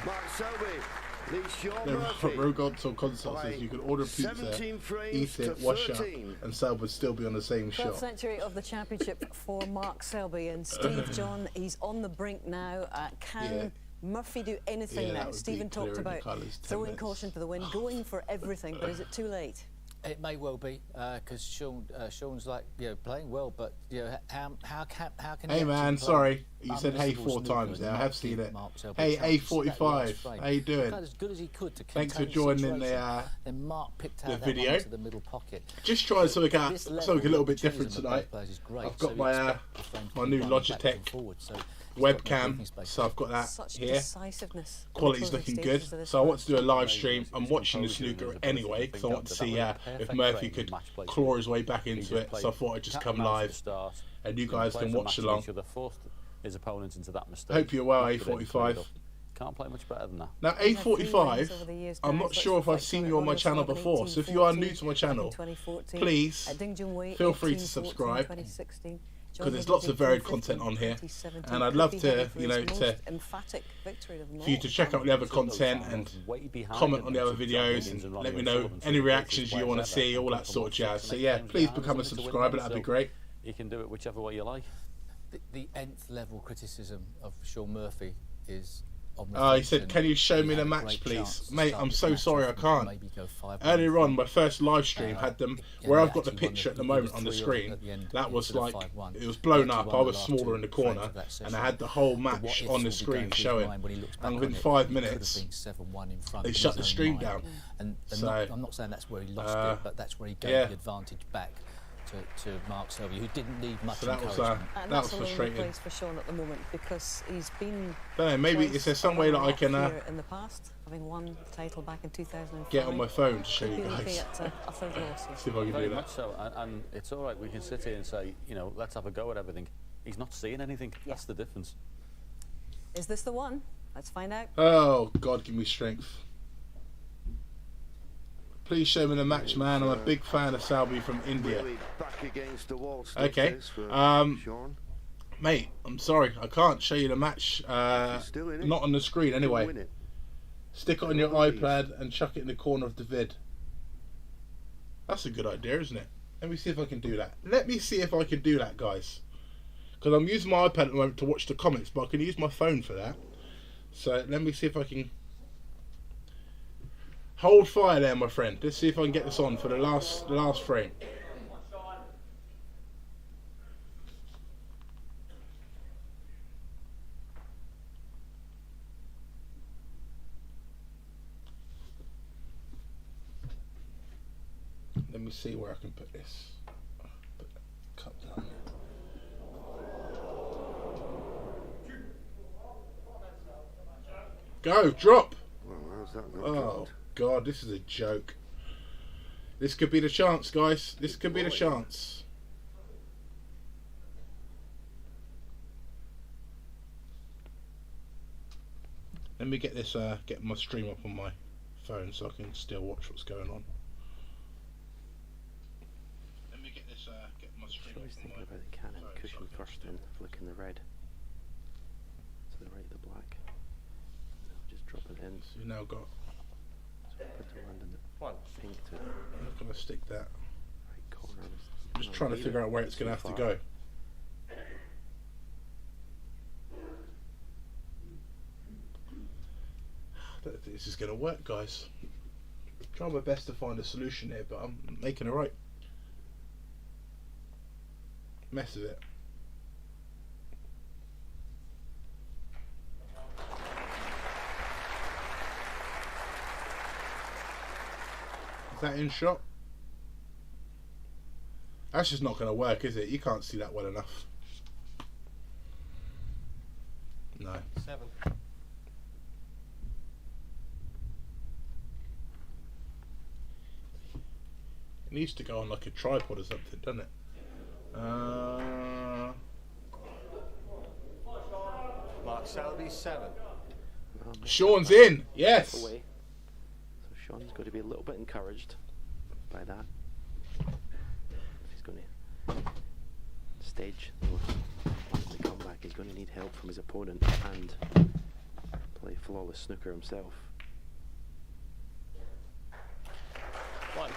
The Rogon Soul Console says you can order pizza, eat it, wash up, and Selby would still be on the same 12th shot. century of the championship for Mark Selby, and Steve John, he's on the brink now. Can Murphy do anything now? Stephen talked about throwing caution to the wind, going for everything, but is it too late? It may well be because Sean's like playing well, but how can Hey man, sorry, you said hey 4 times now. I have seen it. Hey A45, how you doing? As good as he could to thanks for joining the then Mark picked out video. to the middle pocket. Just trying something a little bit different tonight. I've got my my new Logitech webcam, so I've got that here. Quality's looking good, so I want to do a live stream. I'm watching the snooker anyway because I want to see if Murphy could claw his way back into it, so I thought I'd just come live and you guys can watch along. His opponent into that mistake. Hope you're well, A45. Can't play much better than that. Now A45, I'm not sure if I've seen you on my channel before, so if you are new to my channel, please feel free to subscribe. because there's lots of varied content on here, and I'd love to, you know, for you to check out the other content and comment on the other videos and let me know any reactions you want to see, all that sort of jazz. So yeah, please become a subscriber, that'd be great. You can do it whichever way you like. The nth level criticism of Sean Murphy is he said, can you show me the match, please? Mate, I'm so sorry I can't. Earlier on, my first live stream had them, where I've got the picture at the moment on the screen, that was like, it was blown up, I was smaller in the corner, and I had the whole match on the screen showing. And within 5 minutes, they shut the stream down. So, I'm not saying that's where he lost it, but that's where he gave the advantage back to Mark Selby, who didn't need much encouragement. And that was frustrating. Place for Sean at the moment because he's been. Don't know, maybe is there some way that I can in the past, having won the title back in 2005. Get on my phone to show you guys. At a third loss. See if I can Very do much that. so, and it's all right. We can sit here and say, you know, let's have a go at everything. He's not seeing anything. Yeah. That's the difference. Is this the one? Let's find out. Oh God, give me strength. Please show me the match, man. I'm a big fan of Selby from India. Okay. Mate, I'm sorry. I can't show you the match. Not on the screen, anyway. Stick it on your iPad and chuck it in the corner of the vid. That's a good idea, isn't it? Let me see if I can do that. Let me see if I can do that, guys. Because I'm using my iPad at the moment to watch the comments, but I can use my phone for that. So let me see if I can... Hold fire there, my friend. Let's see if I can get this on for the last frame. Let me see where I can put this. Put the cup down here. Go, drop. Well, how's that not Oh. God, this is a joke. This could be the chance, guys. This could be the chance. Let me get this, get my stream up on my phone so I can still watch what's going on. Let me get this, get my stream up on my thinking about the cannon cushion first and flicking the red to the right of the black. Just drop it in. So we've now got... Put the land in the pink to I'm not going to stick that. right corner. I'm just trying to figure out where it's going to have to go. I don't think this is going to work, guys. I'm trying my best to find a solution here, but I'm making a right mess of it. Is that in shot? That's just not going to work, is it? You can't see that well enough. No. 7. It needs to go on like a tripod or something, doesn't it? Mark Selby 7. Sean's in. Yes. Away. So Sean's got to be a little bit encouraged by that. He's going to stage the comeback. He's going to need help from his opponent and play flawless snooker himself. 1.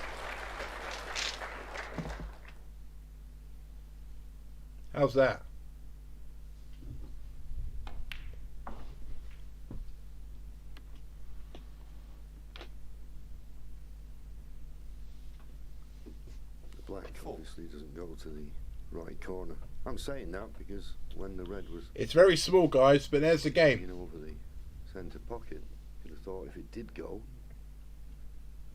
How's that? The black obviously doesn't go to the right corner. I'm saying that because when the red was... It's very small, guys, but there's the game. Over the centre pocket, you'd have thought if it did go...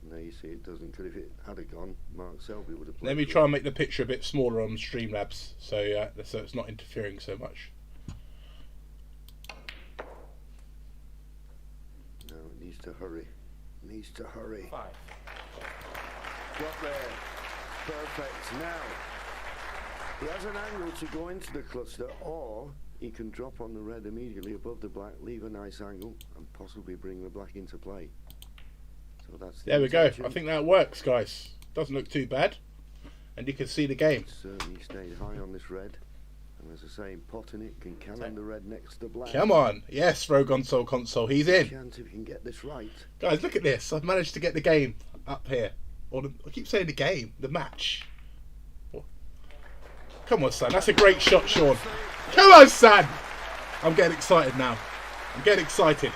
Now you see it doesn't, because if it had gone, Mark Selby would have played. Let me try and make the picture a bit smaller on Streamlabs, so it's not interfering so much. No, it needs to hurry. It needs to hurry. 5. Got there. Perfect. Now, he has an angle to go into the cluster, or he can drop on the red immediately above the black, leave a nice angle, and possibly bring the black into play. So that's there we go. I think that works, guys. Doesn't look too bad, and you can see the game. Certainly stayed high on this red. And as I say, potting it can cannon the red next to the black. Come on. Yes, Console. He's in. Chance if you can get this right. Guys, look at this. I've managed to get the game up here. Or I keep saying the game, the match. Come on, son. That's a great shot, Sean. Come on, son. I'm getting excited now. I'm getting excited.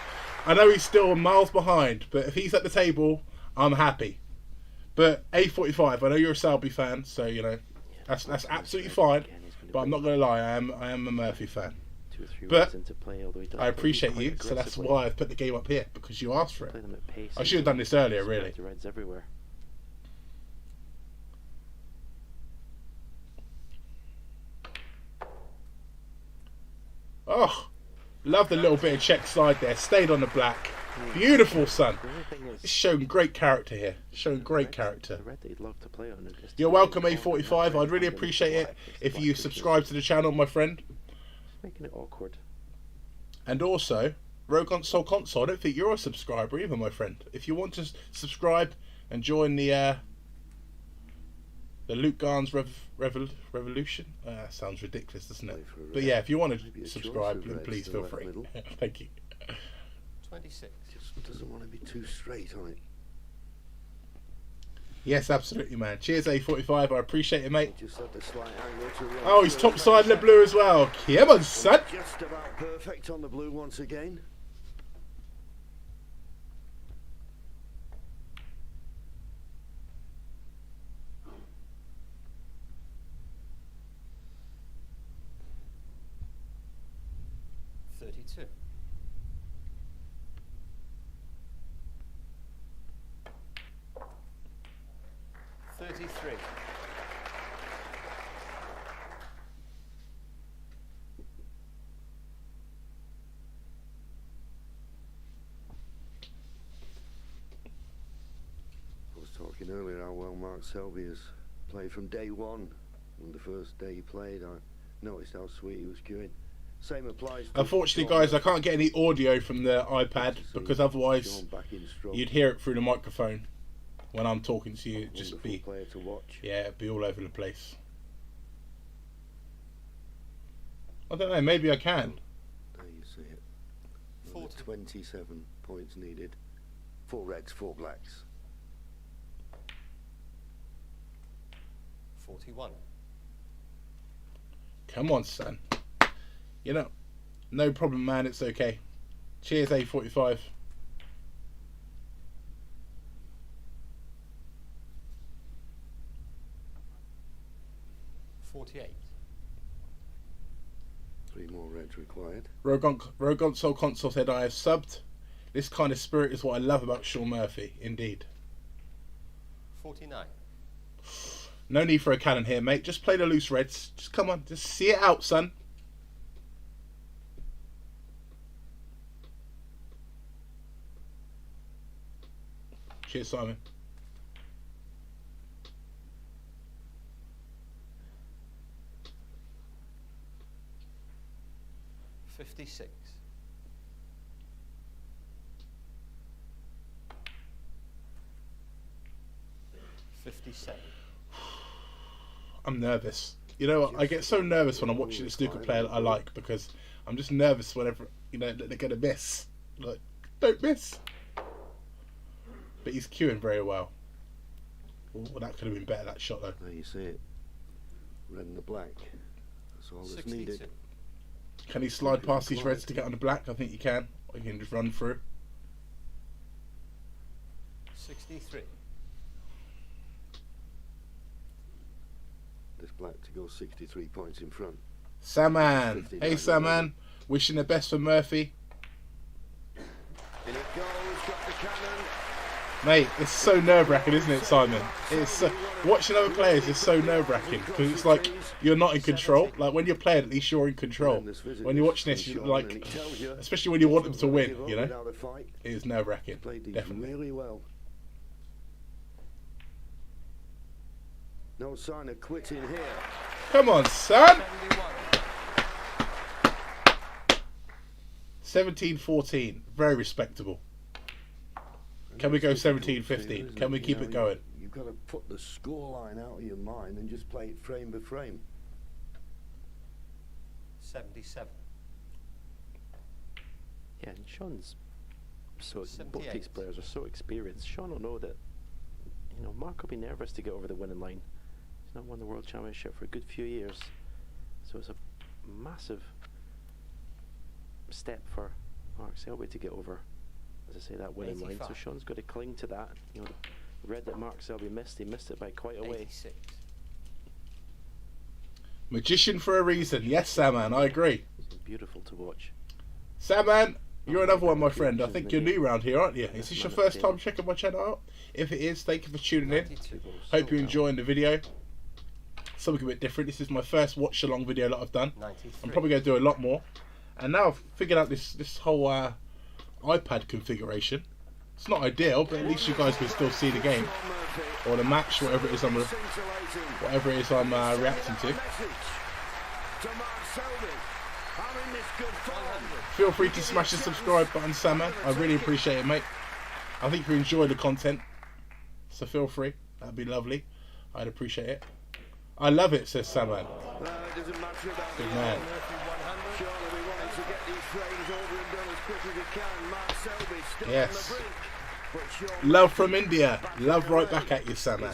I know he's still miles behind, but if he's at the table, I'm happy. But A45, I know you're a Selby fan, so, you know, that's absolutely fine. But I'm not going to lie, I am a Murphy fan. But I appreciate you, so that's why I've put the game up here, because you asked for it. I should have done this earlier, really. Oh, love the little bit of check slide there. Stayed on the black. Beautiful, son. It's showing great character here. Showing great character. You're welcome, A45. I'd really appreciate it if you subscribe to the channel, my friend. Making it awkward. And also, Console, I don't think you're a subscriber either, my friend. If you want to subscribe and join the Luke Garns Revolution, sounds ridiculous, doesn't it? But yeah, if you want to subscribe, then please feel free. Thank you. 26. Just doesn't want to be too straight on it. Yes, absolutely, man. Cheers, A45. I appreciate it, mate. Just had the slight angle to Oh, he's topside in the blue as well. Come on, son. Just about perfect on the blue once again. Talking earlier how well Mark Selby has played from day one. On the first day he played, I noticed how sweet he was queuing. Same applies to Unfortunately, guys, I can't get any audio from the iPad because otherwise you'd hear it through the microphone when I'm talking to you. It'd just be player to watch. Yeah, it'd be all over the place. I don't know, maybe I can. There you see it. 27 points needed. 4 reds, 4 blacks. 41. Come on, son. You know, no problem, man. It's okay. Cheers, A45. 48. 3 more reds required. Console said, I have subbed. This kind of spirit is what I love about Sean Murphy, indeed. 49. No need for a cannon here, mate. Just play the loose reds. Just come on. Just see it out, son. Cheers, Simon. $56. $57. I'm nervous. You know what? I get so nervous when I'm watching a snooker player that I like because I'm just nervous whenever, you know, that they're going to miss. Like, don't miss. But he's queuing very well. Oh, that could have been better, that shot, though. There you see it. Red and the black. That's all that's 62. needed. Can he slide past these reds to get on the black? I think he can. Or he can just run through. 63. This black to go 63 points in front. Saman. Hey, Saman. Wishing the best for Murphy. In it goes, got the cannon. Mate, it's so nerve-wracking, isn't it, Simon? It's so, watching other players is so nerve-wracking because it's like you're not in control. Like when you're playing, at least you're in control. When you're watching this, you're like, especially when you want them to win, you know, it is nerve-wracking. Definitely. Really well. No sign of quitting here. Come on, son. 17-14, very respectable. Can we go 17-15? Can we keep it going? You've got to put the scoreline out of your mind and just play it frame by frame. 77. Yeah, and Sean's so both 78. these players are so experienced. Sean will know that, you know, Mark will be nervous to get over the winning line. He's not won the World Championship for a good few years, so it's a massive step for Mark Selby to get over, as I say, that winning line. So 85. Sean's got to cling to that. You know, the red that Mark Selby missed, he missed it by quite a way. 86. Magician for a reason. Yes, Saman, I agree. It's beautiful to watch. Saman, you're another one, my friend. I think you're new around here, aren't you? Is this your first time checking my channel out? If it is, thank you for tuning in. Hope you're enjoying the video. Something a bit different. This is my first watch-along video that I've done. 93. I'm probably going to do a lot more. And now I've figured out this whole iPad configuration. It's not ideal, but at least you guys can still see the game or the match, whatever it is I'm reacting to. Feel free to smash the subscribe button, Saman. I really appreciate it, mate. I think you enjoy the content, so feel free. That'd be lovely. I'd appreciate it. I love it, says Saman. Good man. Yes. Love from India. Love right back at you, Saman.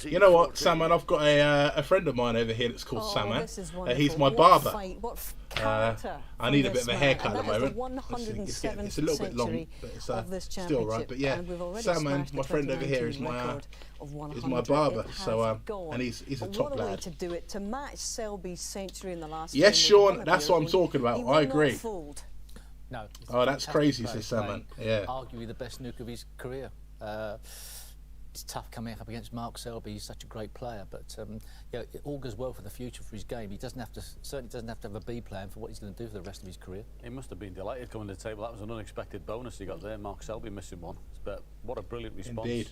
You know what, Saman? I've got a friend of mine over here that's called Saman. He's my barber. I need a bit of a haircut at the moment. It's a little bit long, but it's still right. But yeah, Saman, my friend over here, is my barber. So and he's a top lad. To do it to match Selby's century in the last. Yes, Sean, that's what I'm talking about. I agree. No. Oh, that's crazy, says Saman. Yeah. Arguably the best snooker of his career. It's tough coming up against Mark Selby. He's such a great player, but you know, it all goes well for the future for his game. He certainly doesn't have to have a B plan for what he's going to do for the rest of his career. He must have been delighted coming to the table. That was an unexpected bonus he got there. Mark Selby missing one, but what a brilliant response. Indeed.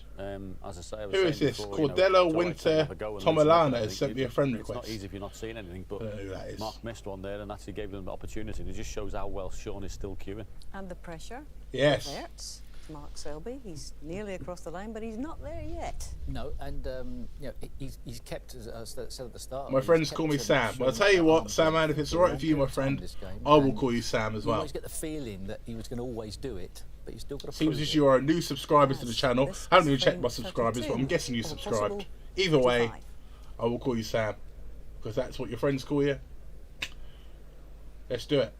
As I say, I was Who is this? before, Cordello Winter Tomalana has sent me a friend request. It's not easy if you're not seeing anything, but I don't know who that is. Mark missed one there and actually gave them the opportunity. It just shows how well Sean is still queuing. And the pressure. Yes. Hurts. Mark Selby, he's nearly across the line, but he's not there yet. No, and you know, he's kept, as I said at the start. My friends call me Sam. Well, I'll tell you what, Saman, if it's all right with you, my friend, I will call you Sam as well. You always get the feeling that he was going to always do it, but you still got to. Seems as you are new subscribers to the channel. I haven't even checked my subscribers, but I'm guessing you subscribed. Either way, I will call you Sam, because that's what your friends call you. Let's do it.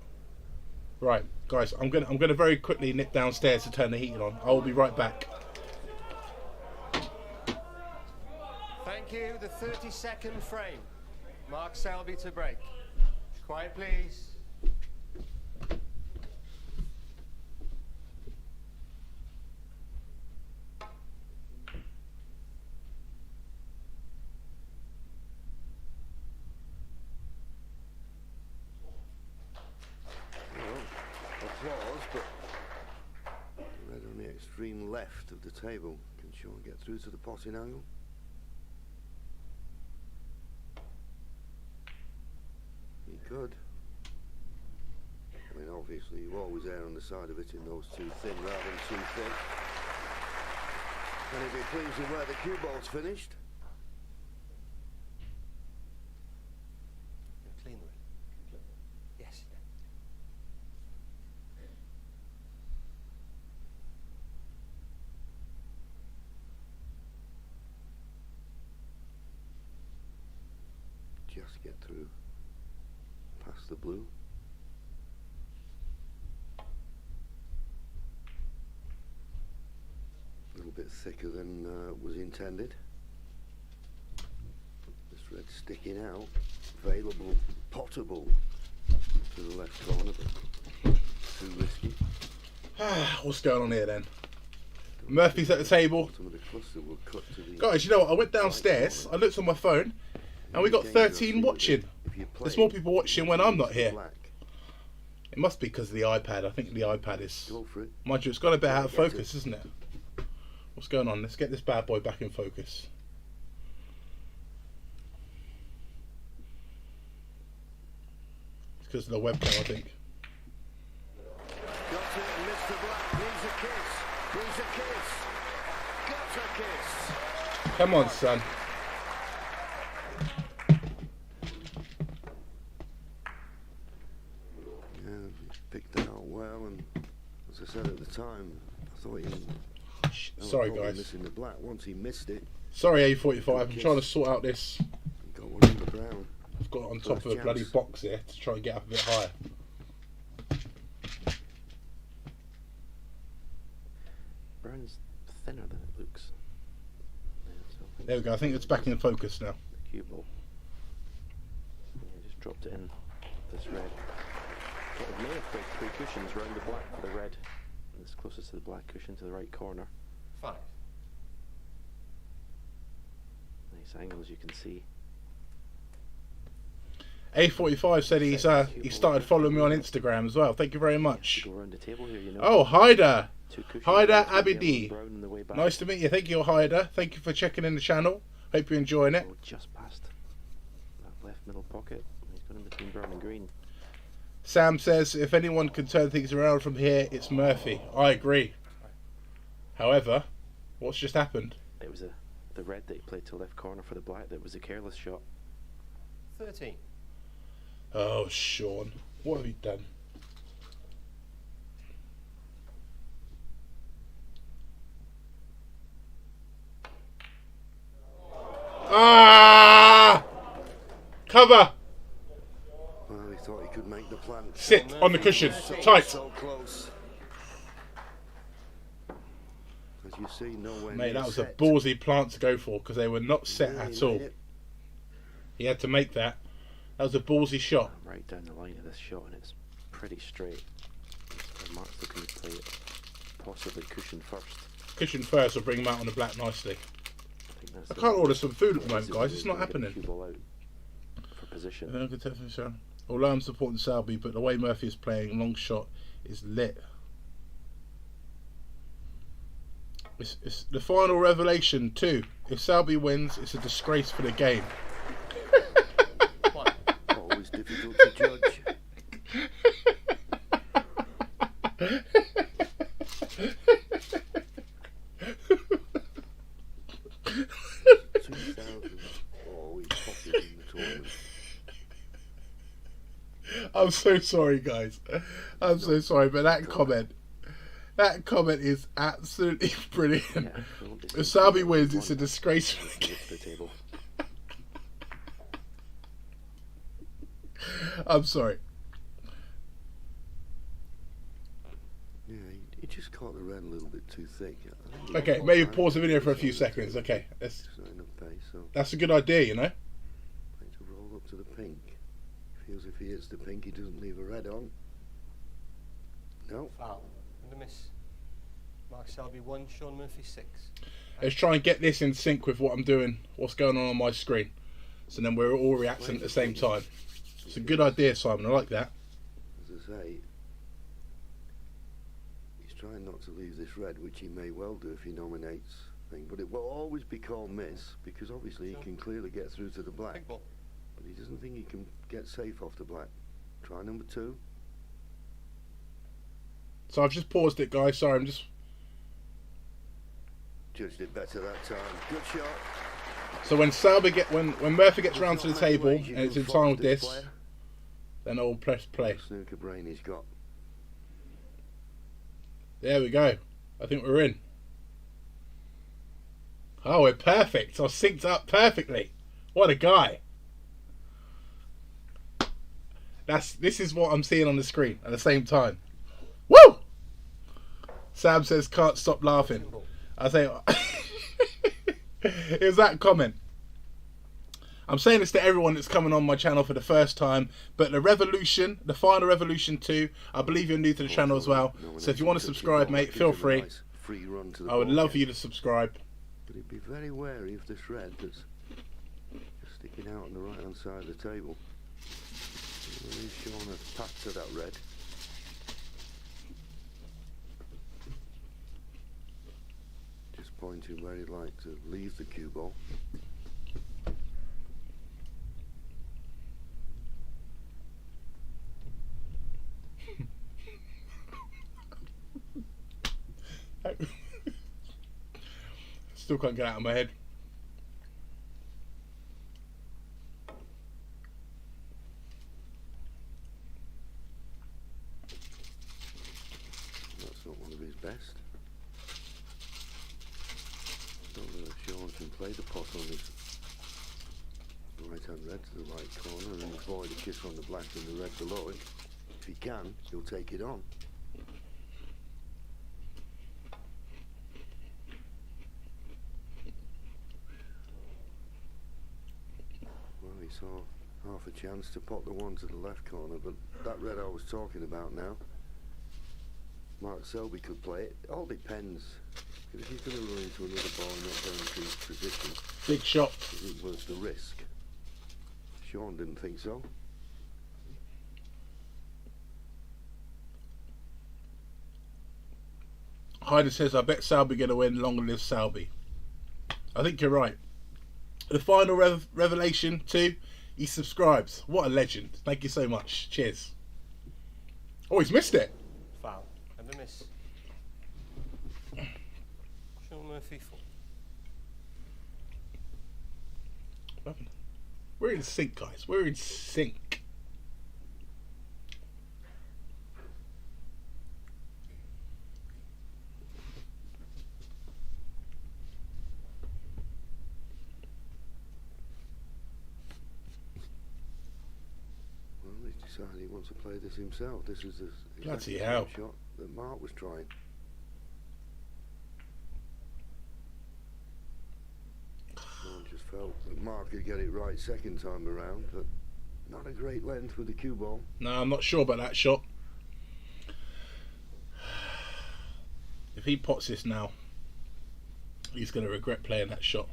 Right, guys, I'm gonna very quickly nip downstairs to turn the heating on. I will be right back. Thank you. The 32nd frame. Mark Selby to break. Quiet, please. Applause, but red on the extreme left of the table. Can Sean get through to the potting angle? He could. I mean, obviously, you always err on the side of hitting those too thin rather than too thick. Can he be pleased with where the cue ball's finished? Clean the red. Yes. Just get through. Past the blue. A little bit thicker than was intended. This red sticking out. Available, potable to the left corner, but too risky. What's going on here then? Murphy's at the table. Some of the cluster will cut to the Guys, you know what? I went downstairs, I looked on my phone, and we got 13 watching. There's more people watching when I'm not here. It must be because of the iPad. I think the iPad is... Mind you, it's got a bit out of focus, isn't it? What's going on? Let's get this bad boy back in focus. It's because of the webcam, I think. Got it, Mr. Black needs a kiss. Needs a kiss. Got a kiss. Come on, son. well, and as I said at the time, I thought he Sorry, guys. missing the black. Once he missed it. Sorry, A45. I'm trying to sort out this. Got one in the brown. I've got it on top of a bloody box here to try and get up a bit higher. Brown's thinner than it looks. Yeah, so There we go. I think it's back in focus now. the cue ball. Yeah, just dropped it in this red. But it may have played 3 cushions round the black for the red. And it's closest to the black cushion to the right corner. 5. Nice angle, as you can see. A45 said he started following me on Instagram as well. Thank you very much. Go around the table here, you know. Oh, Haider. 2 cushions, Haider yellow and Abidi. brown on the way back. Nice to meet you. Thank you, Haider. Thank you for checking in the channel. Hope you're enjoying it. Oh, just past that left middle pocket. He's got in between brown and green. Sam says, if anyone can turn things around from here, it's Murphy. I agree. However, what's just happened? It was the red that he played to left corner for the black. That was a careless shot. 13. Oh, Sean. What have you done? Ah! Cover! Well, he thought he could make the plan. Sit on the cushion. Tight. So close. As you see, nowhere Mate, near that was set. a ballsy plant to go for because they were not set Yeah, at he all. made it. He had to make that. That was a ballsy shot. Right down the line of this shot, and it's pretty straight. So Mark's looking to play it possibly cushion first. Cushion first will bring him out on the black nicely. I think that's I the- can't order some food at the moment, this is guys. where It's he's not gonna get the happening. cue ball out for position. Although I'm supporting Selby, but the way Murphy is playing, long shot is lit. It's the final revelation too. If Selby wins, it's a disgrace for the game. Always difficult to judge. Oh, he popped it in the tournament. I'm so sorry, guys. I'm so sorry, but that comment is absolutely brilliant. If Selby wins, it's a disgrace for the game. I'm sorry. Yeah, he just caught the red a little bit too thick. Okay, maybe pause the video for a few seconds. Okay, that's a good idea, you know. Trying to roll up to the pink. Feels if he hits the pink, he doesn't leave a red on. No. Foul. And a miss. Mark Selby 1, Sean Murphy 6. Let's try and get this in sync with what I'm doing, what's going on my screen. So then we're all reacting at the same time. It's a good idea, Simon. I like that. As I say, he's trying not to leave this red, which he may well do if he nominates thing. But it will always be called miss, because obviously he can clearly get through to the black. But he doesn't think he can get safe off the black. Try number 2. So I've just paused it, guys. Sorry, I'm just... Judged it better that time. Good shot. So when when Murphy gets round to the table and it's in time with this, then I'll press play. Snooker brain he's got. There we go. I think we're in. Oh, we're perfect. I synced up perfectly. What a guy. This is what I'm seeing on the screen at the same time. Woo! Sam says can't stop laughing. I say it was that comment. I'm saying this to everyone that's coming on my channel for the first time, but the Revolution, the final Revolution 2, I believe you're new to the channel as well. So if you want to subscribe, mate, feel free. I would love for you to subscribe. But he'd be very wary of this red that's sticking out on the right hand side of the table. He's showing a path to that red. Just pointing where he'd like to leave the cue ball. Still can't get out of my head. best. Don't know if Sean can play the pot on his right-hand red to the right corner and avoid a kiss on the black and the red below it. If he can, he'll take it on. Well, he saw half a chance to pot the one to the left corner, but that red I was talking about now, Mark Selby could play it. It all depends. If he's going to run into another ball and not going to his position, big shot. Is it worth the risk? Sean didn't think so. Hyder says, I bet Selby going to win. Long live Selby. I think you're right. The final revelation too, he subscribes. What a legend. Thank you so much. Cheers. Oh, he's missed it. Foul. And a miss. Sean Murphy full. We're in sync, guys. We're in sync. Well, he's decided he wants to play this himself. This is the Bloody exact hell. shot that Mark was trying. Sean just felt that Mark could get it right second time around, but not a great length with the cue ball. No, I'm not sure about that shot. If he pots this now, he's going to regret playing that shot.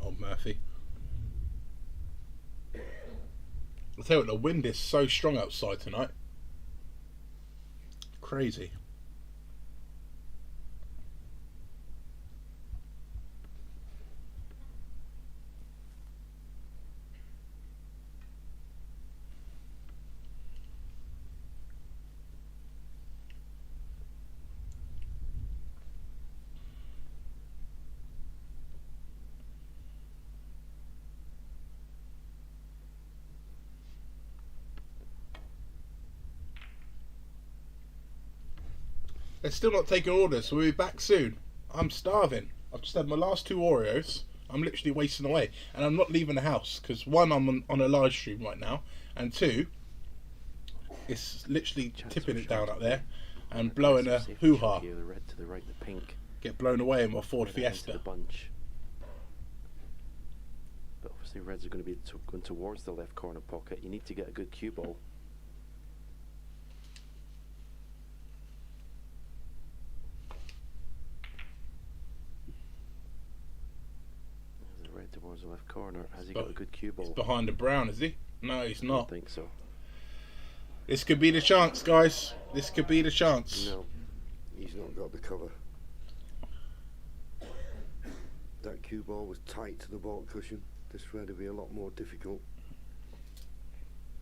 Old Murphy. I'll tell you what, the wind is so strong outside tonight. Crazy. They're still not taking orders, so we'll be back soon. I'm starving. I've just had my last 2 Oreos. I'm literally wasting away. And I'm not leaving the house, because 1, I'm on a live stream right now, and 2, it's literally tipping it down up there and blowing a hoo-ha. The red to the right, the pink. Get blown away in my Ford Fiesta. The bunch. But obviously reds are going to be going towards the left corner pocket. You need to get a good cue ball. Towards the left corner. Has he got a good cue ball? He's behind the brown, is he? No, he's not. I think so. This could be the chance, guys. This could be the chance. No, he's not got the cover. That cue ball was tight to the ball cushion. This red would be a lot more difficult,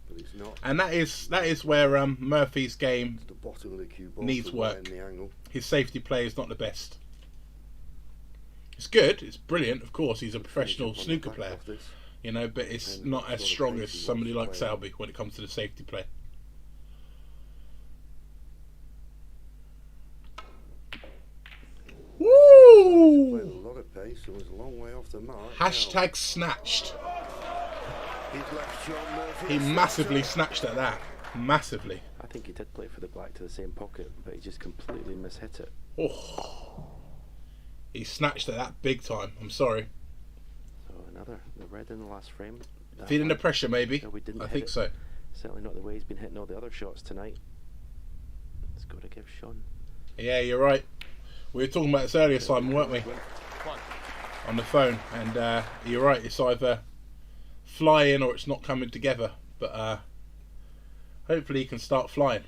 but it's not. And that is where Murphy's game the bottom of the cue ball needs work. The angle. His safety play is not the best. It's good, it's brilliant, of course, he's a professional snooker player, you know, but it's not as strong as somebody like Selby when it comes to the safety play. Woo! A lot of pace, so it was a long way off the mark. Hashtag snatched. He massively snatched at that. Massively. I think he did play for the black to the same pocket, but he just completely mishit it. Oh. He snatched at that big time. I'm sorry. So the red in the last frame. Feeling the pressure, maybe. No, we didn't I hit think it. so. Certainly not the way he's been hitting all the other shots tonight. It's got to give Sean. Yeah, you're right. We were talking about this earlier, Simon, weren't we? On the phone, and you're right. It's either flying or it's not coming together. But hopefully he can start flying.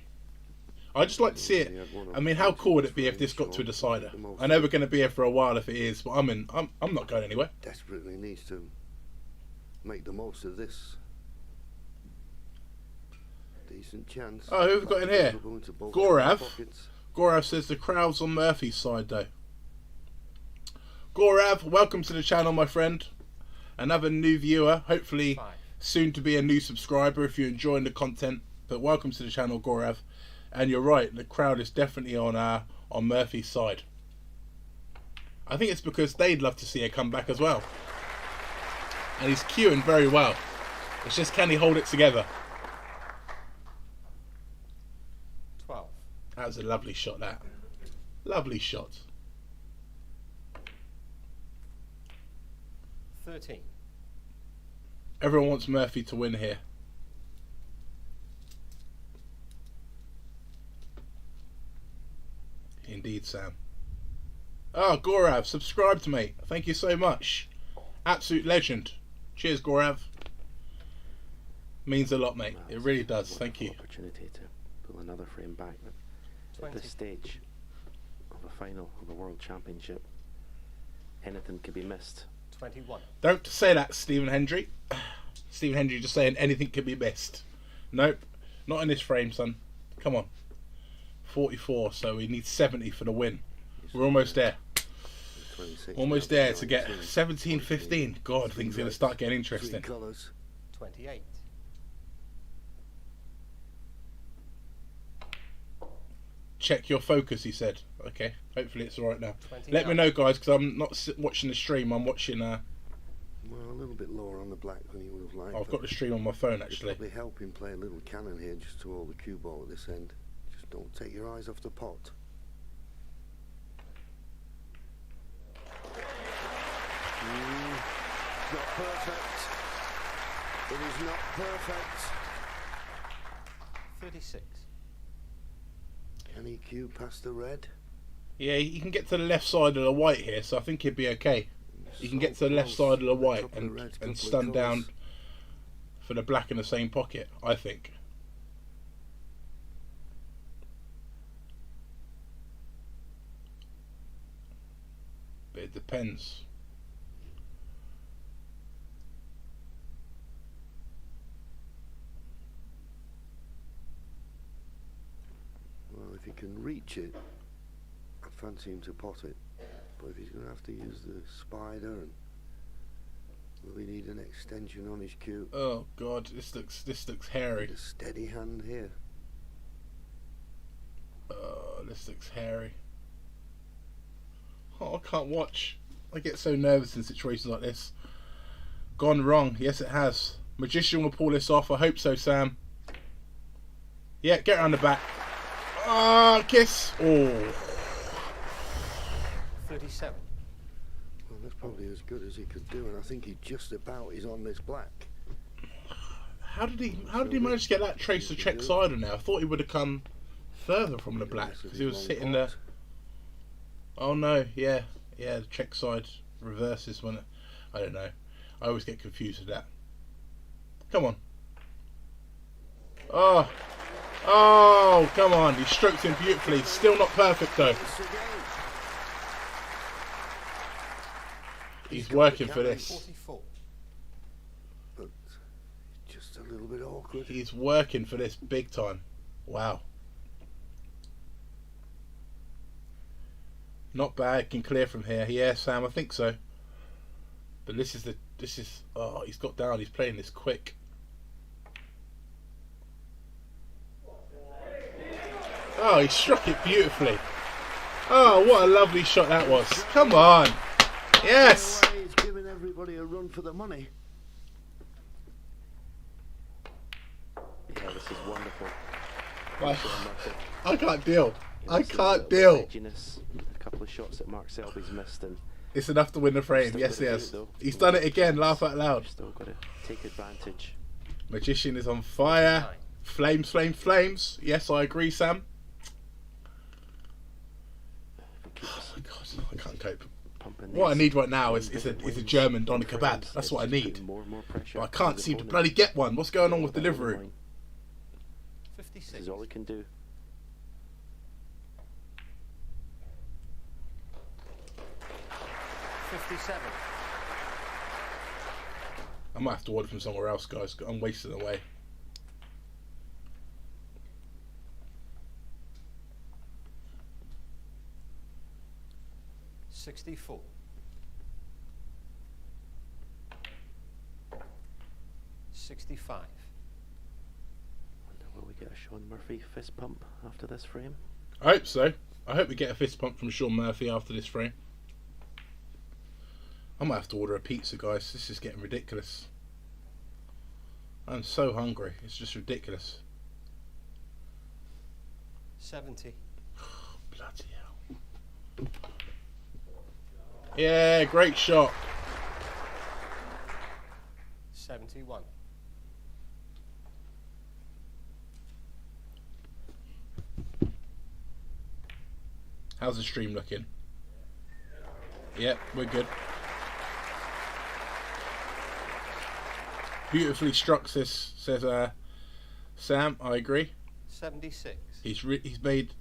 I just like to see it. I mean, how cool would it be if this got to a decider? I know we're going to be here for a while if it is, but I'm not going anywhere. Desperately needs to make the most of this decent chance. Oh, who have we got in here? Gorav. Gorav says the crowd's on Murphy's side, though. Gorav, welcome to the channel, my friend. Another new viewer, hopefully soon to be a new subscriber if you're enjoying the content. But welcome to the channel, Gorav. And you're right, the crowd is definitely on Murphy's side. I think it's because they'd love to see a comeback as well. And he's cueing very well. It's just, can he hold it together? 12. That was a lovely shot, that. Lovely shot. 13. Everyone wants Murphy to win here. Indeed, Sam. Oh, Gorav, subscribe to me. Thank you so much. Absolute legend. Cheers, Gorav. Means a lot, mate. It really does. Thank you. Opportunity to pull another frame back. But at this stage of a final of a World Championship, anything could be missed. 21. Don't say that, Stephen Hendry. Stephen Hendry just saying anything could be missed. Nope. Not in this frame, son. Come on. 44, so we need 70 for the win. We're almost there. Almost there to get 17-15. God, things are going to start getting interesting. 28. Check your focus, he said. Okay, hopefully it's alright now. 29. Let me know, guys, because I'm not watching the stream. I'm watching... Well, a little bit lower on the black than you would have liked. I've got the stream on my phone, actually. Probably help him play a little cannon here just to hold the cue ball at this end. Just don't take your eyes off the pot. Not perfect. It is not perfect. 36. Can he cue past the red? Yeah, he can get to the left side of the white here, so I think he'd be okay. He can get to the left side of the white and stun down for the black in the same pocket, I think. But it depends. Well, if he can reach it, I'd fancy him to pot it. But if he's going to have to use the spider, and will he need an extension on his cue? Oh God, this looks hairy. A steady hand here. Oh, this looks hairy. Oh, I can't watch. I get so nervous in situations like this. Gone wrong. Yes, it has. Magician will pull this off. I hope so, Sam. Yeah, get around the back. Ah, kiss. Oh. 37. Well, that's probably as good as he could do, and I think he just about is on this black. How did he manage to get that trace of check side on there? I thought he would have come further from the black because he was hitting the. Oh no, yeah, the check side reverses when I don't know. I always get confused with that. Come on. Oh, come on. He strokes him beautifully. Still not perfect though. He's working for this. 44. But just a little bit awkward. He's working for this big time. Wow. Not bad. Can clear from here. Yeah, Sam, I think so. But this is oh, he's got down. He's playing this quick. Oh, he struck it beautifully. Oh, what a lovely shot that was. Come on. Yes. He's giving everybody a run for the money. Yeah, this is wonderful. I can't deal. I can't deal. A couple of shots that Mark Selby's missed, and it's enough to win the frame. Yes, yes. He's done it again. Laugh out loud. Still got to take advantage. Magician is on fire. Flames, flames, flames. Yes, I agree, Sam. Oh my God, I can't cope. What I need right now is a German doner kebab. That's what I need. But I can't seem to bloody get one. What's going on with Deliveroo? 56. This is all he can do. I might have to order from somewhere else, guys. I'm wasting away. $64. 65. Wonder will we get a Sean Murphy fist pump after this frame? I hope so. I hope we get a fist pump from Sean Murphy after this frame. I might have to order a pizza, guys. This is getting ridiculous. I'm so hungry. It's just ridiculous. 70. Bloody hell. Yeah, great shot. 71. How's the stream looking? Yep, we're good. Beautifully struck, says Sam. I agree. 76. He's made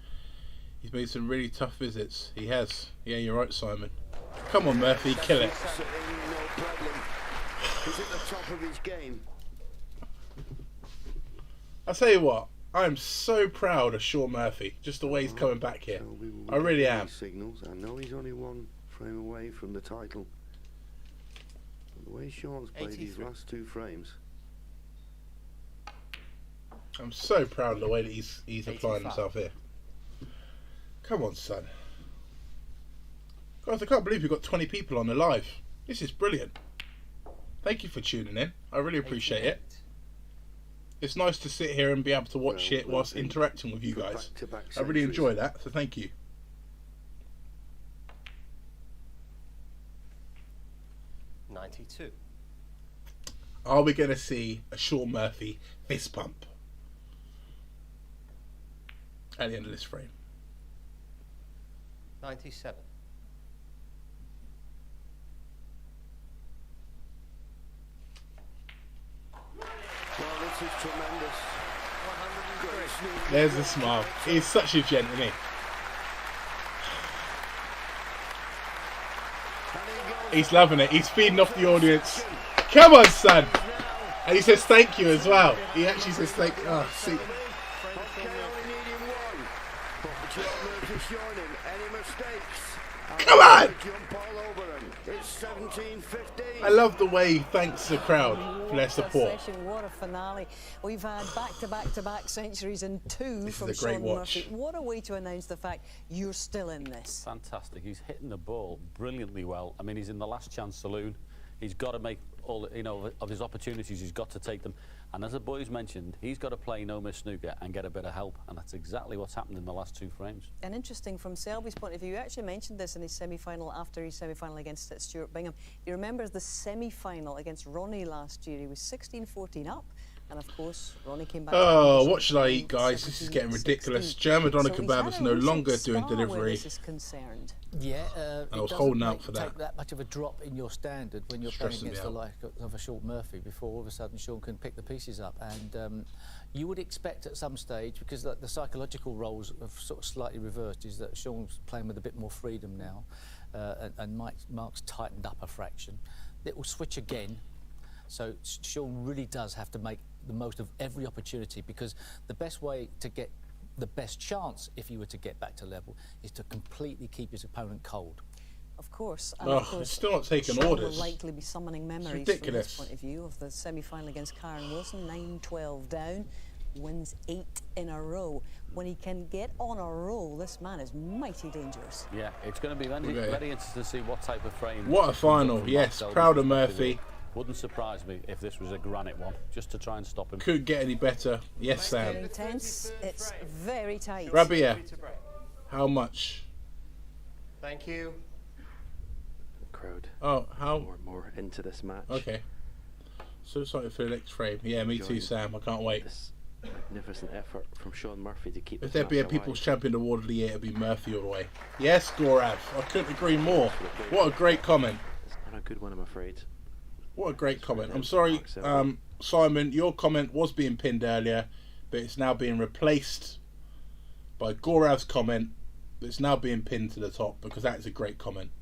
some really tough visits. He has. Yeah, you're right, Simon. Come on, Murphy, kill it. No problem. He's at the top of his game. I'll tell you what. I'm so proud of Sean Murphy. Just the way he's coming back here. I really am. Signals. I know he's only one frame away from the title. But the way Sean's played these last two frames. I'm so proud of the way that he's applying himself here. Come on, son. Guys, I can't believe we've got 20 people on the live. This is brilliant. Thank you for tuning in. I really appreciate it. It's nice to sit here and be able to watch it whilst interacting with you guys. I really enjoy that, so thank you. '92. Are we going to see a Sean Murphy fist pump at the end of this frame? 97. Well, this is tremendous. 103. There's the smile. He's such a gent, isn't he? He's loving it. He's feeding off the audience. Come on, son. And he says thank you as well. He actually says thank you. Oh, see. Come on! I love the way he thanks the crowd for their support. What a finale. We've had back-to-back centuries and two from Sean Murphy. What a way to announce the fact you're still in this. Fantastic. He's hitting the ball brilliantly well. I mean, he's in the last chance saloon. He's got to make all, you know, of his opportunities. He's got to take them. And as the boys mentioned, he's got to play no miss snooker and get a bit of help. And that's exactly what's happened in the last two frames. And interesting from Selby's point of view, you actually mentioned this in his semi-final, after his semi-final against Stuart Bingham. He remembers the semi-final against Ronnie last year. He was 16-14 up. And of course, Ronnie came back. Oh, what should I eat, guys? This is getting ridiculous. German doner kebab is no longer doing delivery. This is concerned. Yeah, I was holding out for that. Take that much of a drop in your standard when you're playing against the like of a Sean Murphy before all of a sudden Sean can pick the pieces up. And you would expect at some stage, because the psychological roles have sort of slightly reversed, is that Sean's playing with a bit more freedom now, and Mark's tightened up a fraction. It will switch again. So Sean really does have to make the most of every opportunity, because the best way to get the best chance, if you were to get back to level, is to completely keep his opponent cold. Of course. And oh, of course, it's still not taking Sean orders. will likely be summoning memories from this point of view of the semi-final against Karen Wilson, 9-12 down, wins 8 in a row. When he can get on a roll, this man is mighty dangerous. Yeah, it's going to be very interesting to see what type of frame. What a final, yes. Proud of Murphy. Wouldn't surprise me if this was a granite one, just to try and stop him. Couldn't get any better. Yes, Sam. It's intense. It's very tight. Rabia, how much? Thank you. Crowd. Oh, how? More and more into this match. Okay. So excited for the next frame. Yeah, me too, Sam. I can't wait. This magnificent effort from Sean Murphy to keep. If there'd be a People's Champion Award of the Year, it'd be Murphy all the way. Yes, Gorav. I couldn't agree more. What a great comment. It's not a good one, I'm afraid. What a great comment. I'm sorry, Simon, your comment was being pinned earlier, but it's now being replaced by Gorav's comment, but it's now being pinned to the top, because that is a great comment.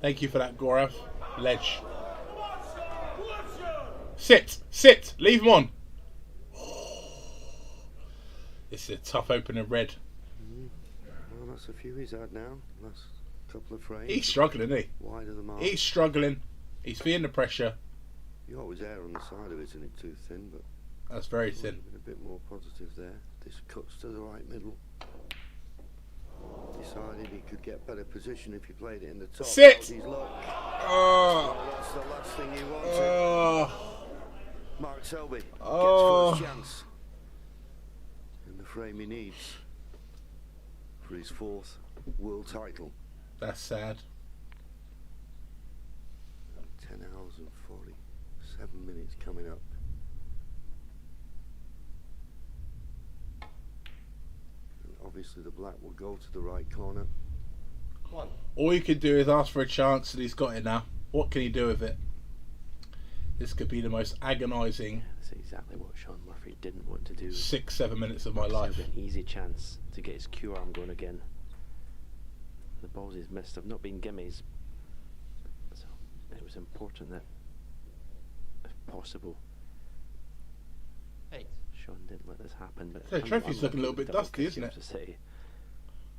Thank you for that, Gorav. Ledge. Sit! Leave him on! This is a tough opening red. Well, that's a few he's had now. Last couple of frames. He's struggling, isn't he? Wide of the mark. He's struggling. He's feeling the pressure. You always err on the side of it, isn't it? Too thin, but That's very thin. A bit more positive there. This cuts to the right middle. Decided he could get better position if he played it in the top. Sit! Oh, that's the last thing he wanted. Mark Selby gets first chance. And the frame he needs for his 4th world title. That's sad. 10 hours and 47 minutes coming up. And obviously the black will go to the right corner. All you can do is ask for a chance, and he's got it now. What can he do with it? This could be the most agonising. That's exactly what Sean Murphy didn't want to do. 6-7 minutes of my life. An easy chance to get his Q arm going again. The balls he's missed have not been gimmies, so it was important that, if possible, Sean didn't let this happen. But the trophy's looking a little bit dusty, isn't it? To say.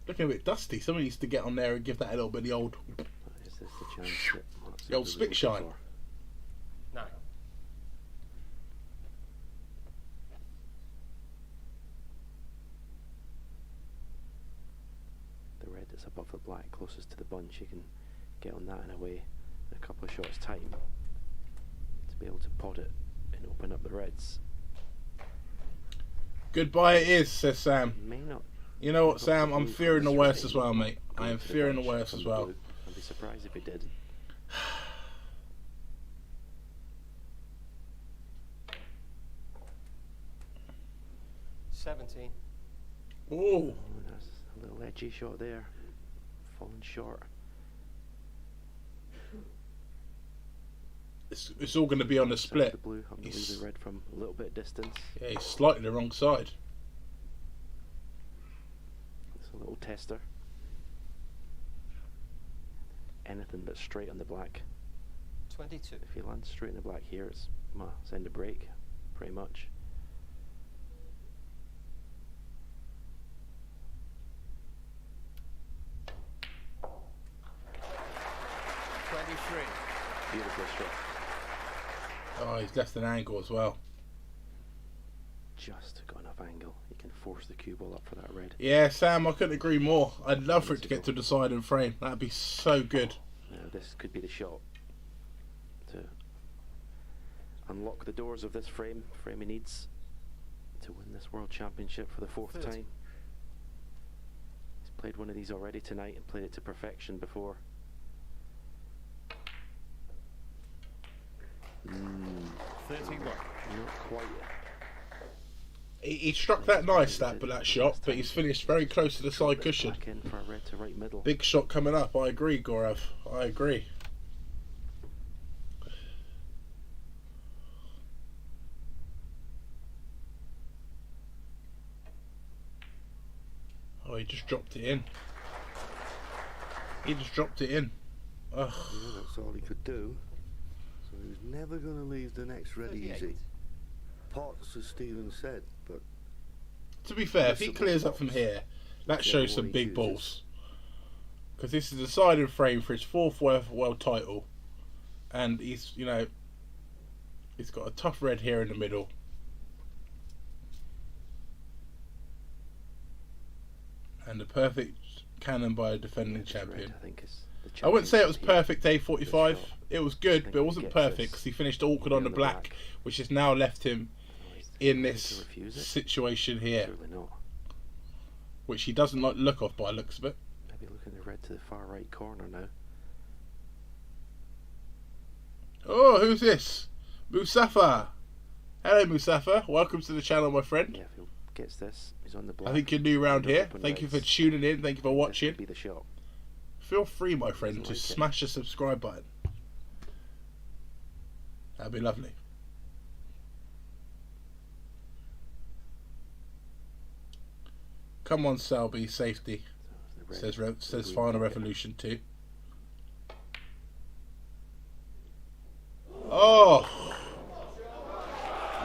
Looking a bit dusty. Someone needs to get on there and give that a little bit of the old, Is this the chance that the old spit shine. No. The red that's above the black, closest to the bunch, you can get on that in a way in a couple of shots time to be able to pod it and open up the reds. Goodbye it is, says Sam. May not. You know what, Sam? I'm fearing the worst as well, mate. I am fearing the worst as well. I'd be surprised if he did. Oh, that's a little edgy shot there. Falling short. It's all going to be on the split. The blue, I'm going to leave the red from a little bit of distance. Yeah, he's slightly the wrong side. It's a little tester. Anything but straight on the black. 22. If he lands straight in the black here, it's end of break, pretty much. Beautiful shot. Oh, he's left an angle as well. Just got enough angle. He can force the cue ball up for that red. Yeah, Sam, I couldn't agree more. I'd love for it to get to the side and frame. That'd be so good. Now this could be the shot to unlock the doors of this frame. Frame he needs to win this World Championship for the 4th time. He's played one of these already tonight and played it to perfection before. 31. Not quite. He struck that nice, that shot, but he's finished very close to the side cushion. Back in for a red to right middle. Big shot coming up. I agree, Gaurav. I agree. Oh, he just dropped it in. He just dropped it in. Ugh. Yeah, that's all he could do. So he was never going to leave the next red easy. Pots, as Stephen said, but to be fair, if he clears up from here, that shows some big balls. Because this is the side and frame for his 4th world title, and he's, you know, he's got a tough red here in the middle. And the perfect cannon by a defending champion. I wouldn't say it was perfect A45. It was good, but it wasn't perfect because he finished awkward on the black, which has now left him in this situation here, which he doesn't like the look of by the looks of it. Maybe looking the red to the far right corner now. Oh, who's this? Musafa. Hello, Musafa. Welcome to the channel, my friend. Yeah, if he gets this, he's on the black. I think you're new around here. Thank you for tuning in. Thank you for watching. Be the shot. Feel free, my friend, to smash the subscribe button. That'd be lovely. Come on, Selby, safety. Says Final Revolution 2. Oh!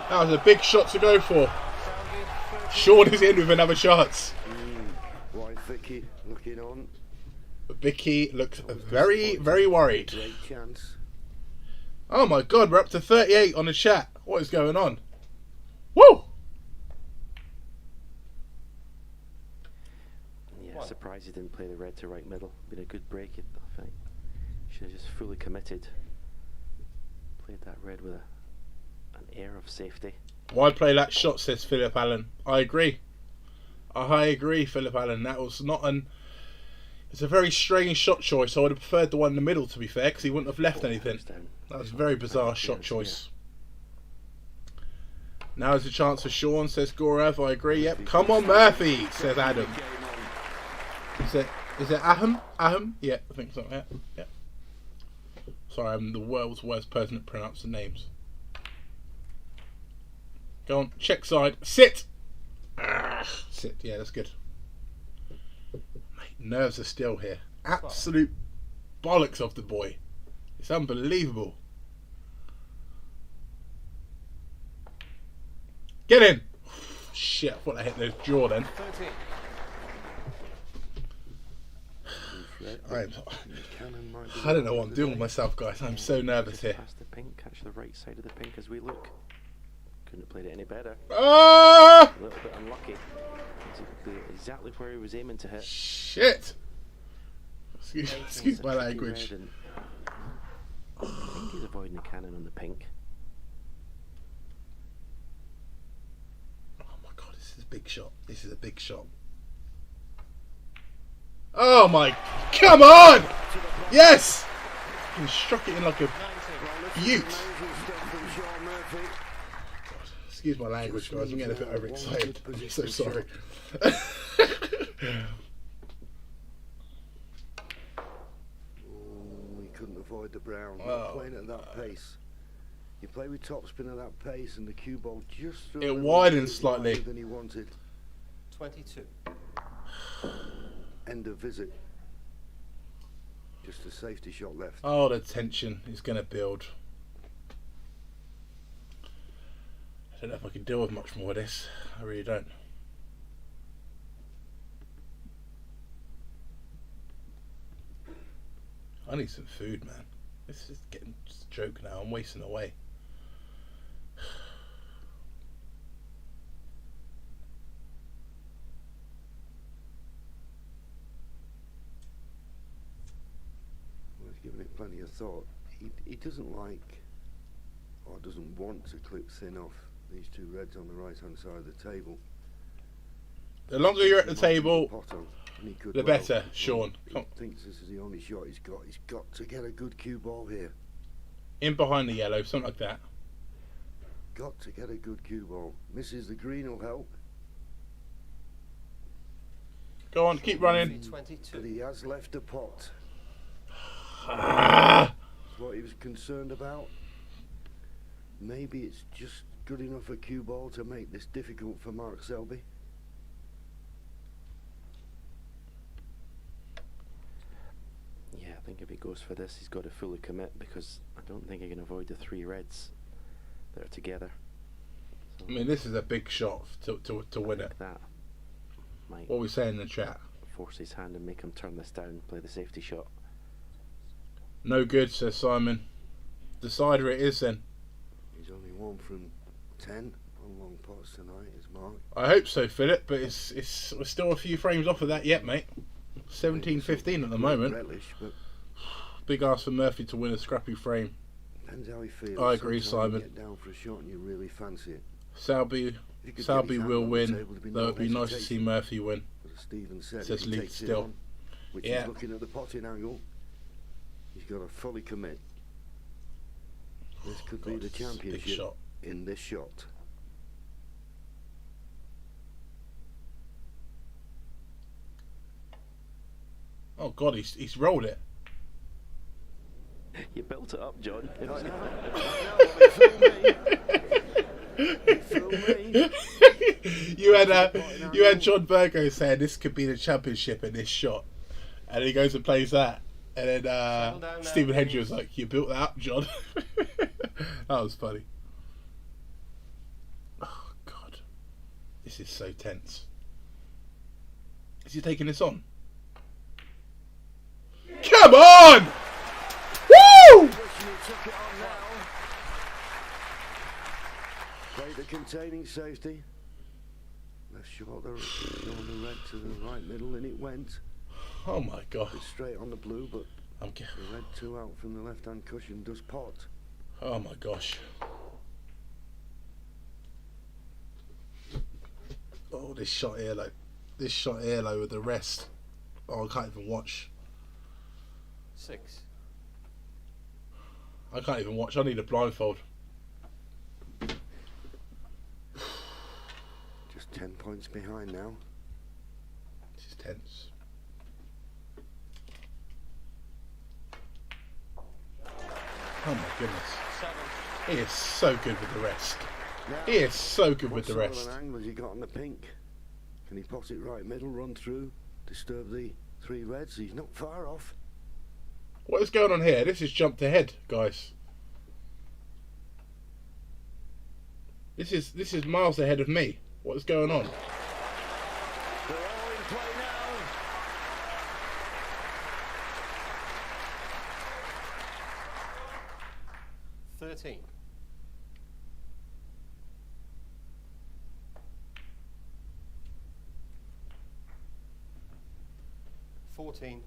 That was a big shot to go for. Sean is in with another chance. White Vicky looking on. Vicky looks very, very worried. Great chance. Oh my god, we're up to 38 on the chat. What is going on? Woo! Yeah, surprised he didn't play the red to right middle. Been a good break, I think. Should have just fully committed. Played that red with an air of safety. Why play that shot, says Philip Allen. I agree. I agree, Philip Allen. That was not an... It's a very strange shot choice. I would have preferred the one in the middle, to be fair, because he wouldn't have left anything. That was a very bizarre shot choice. Now is a chance for Sean, says Gorev. I agree. Yep. Come on, Murphy, says Adam. Is it Aham? Aham? Yeah, I think so. Yeah. Sorry, I'm the world's worst person at pronouncing names. Go on, check side. Sit! Sit, yeah, that's good. Mate, nerves are still here. Absolute bollocks of the boy. It's unbelievable. Get in! Shit, I thought I hit the jaw then. I don't know what I'm doing with myself, guys. I'm so nervous here. Past the pink, catch the right side of the pink as we look. Couldn't have played it any better. Ah! A little bit unlucky. Exactly where he was aiming to hit. Shit! Excuse my language. I think he's avoiding the cannon on the pink. Oh my god, this is a big shot. This is a big shot. Oh my... Come on! Yes! He struck it in like a beaut. Excuse my language, guys. I'm getting a bit overexcited. I'm so sorry. He couldn't avoid the brown. Oh, Playing at that pace. You play with topspin at that pace, and the cue ball just threw it widened slightly. Than he wanted. 22. End of visit. Just a safety shot left. Oh, the tension is going to build. I don't know if I can deal with much more of this. I really don't. I need some food, man. This is getting just a joke now. I'm wasting away. Well, he's given it plenty of thought. He doesn't like, or doesn't want to clip thin off these two reds on the right hand side of the table. The longer you're at the table, the better, Sean. He thinks this is the only shot he's got. He's got to get a good cue ball here. In behind the yellow, something like that. Got to get a good cue ball. Misses the green will help. Go on, keep running. But he has left a pot. What he was concerned about. Maybe it's just good enough a cue ball to make this difficult for Mark Selby. Yeah, I think if he goes for this, he's got to fully commit, because I don't think he can avoid the three reds that are together. So I mean, this is a big shot to win it. That might what are we saying in the chat? force his hand and make him turn this down, play the safety shot. No good, says Simon. Decider it is then. He's only 1 from 10 on long pots tonight, is Mark. I hope so, Philip, but we're still a few frames off of that yet, mate. 17-15 at the moment. Relish, but big ask for Murphy to win a scrappy frame. Depends how he feels. I agree, Sometimes Simon. you get down for a shot and you really fancy it. Selby will win, though it'd be nice to see Murphy win. As Stephen said, says he Leeds takes it still. on, which Yeah. is looking at the potting angle. He's got to fully commit. This could be the championship shot. in this shot. Oh God, he's rolled it. You built it up, John. You had John Virgo saying this could be the championship in this shot, and he goes and plays that, and then Stephen Hendry was like, "You built that up, John." That was funny. Oh God, this is so tense. Is he taking this on? Come on! Woo! Play the containing safety. Left shoulder, showing the red to the right middle, and it went. Oh my God. It's straight on the blue, but the red 2 out from the left-hand cushion does pot. Oh my gosh. Oh, this shot here, like, this shot here, like, with the rest. Oh, I can't even watch. 6. I can't even watch. I need a blindfold. Just 10 points behind now. This is tense. Oh my goodness. 7. He is so good with the rest. Now, He is so good with the what rest. sort of an angle has he got on the pink? Can he pot it right middle, run through, disturb the 3 reds? He's not far off. What is going on here? This is jumped ahead, guys. This is miles ahead of me. What is going on? They're all in play now. $13. 14.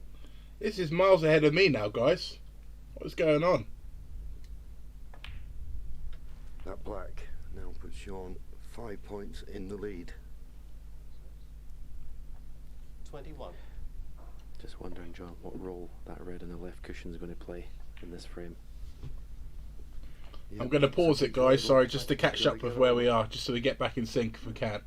This is miles ahead of me now, guys. What is going on? That black now puts Sean 5 points in the lead. 21. Just wondering, John, what role that red in the left cushion is going to play in this frame. I'm going to pause it, guys. Sorry, just to catch up with where we are, just so we get back in sync if we can.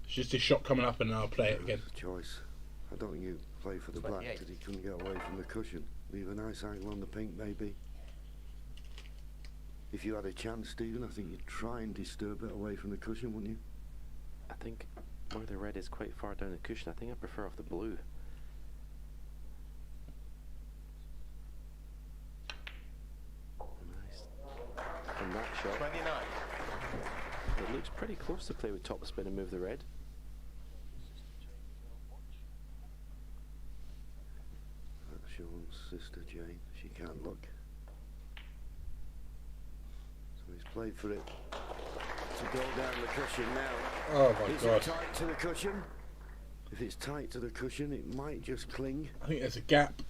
It's just a shot coming up and then I'll play it again. Choice. I don't think you play for the black because he couldn't get away from the cushion. Leave a nice angle on the pink, maybe. If you had a chance, Stephen, I think you'd try and disturb it away from the cushion, wouldn't you? I think where the red is quite far down the cushion, I think I prefer off the blue. Nice. And that shot. 29. It looks pretty close to play with top spin and move the red. That's Sean's sister, Jane. She can't look. So he's played for it to go down the cushion now. Oh my Is God. it tight to the cushion? If it's tight to the cushion, it might just cling. I think there's a gap.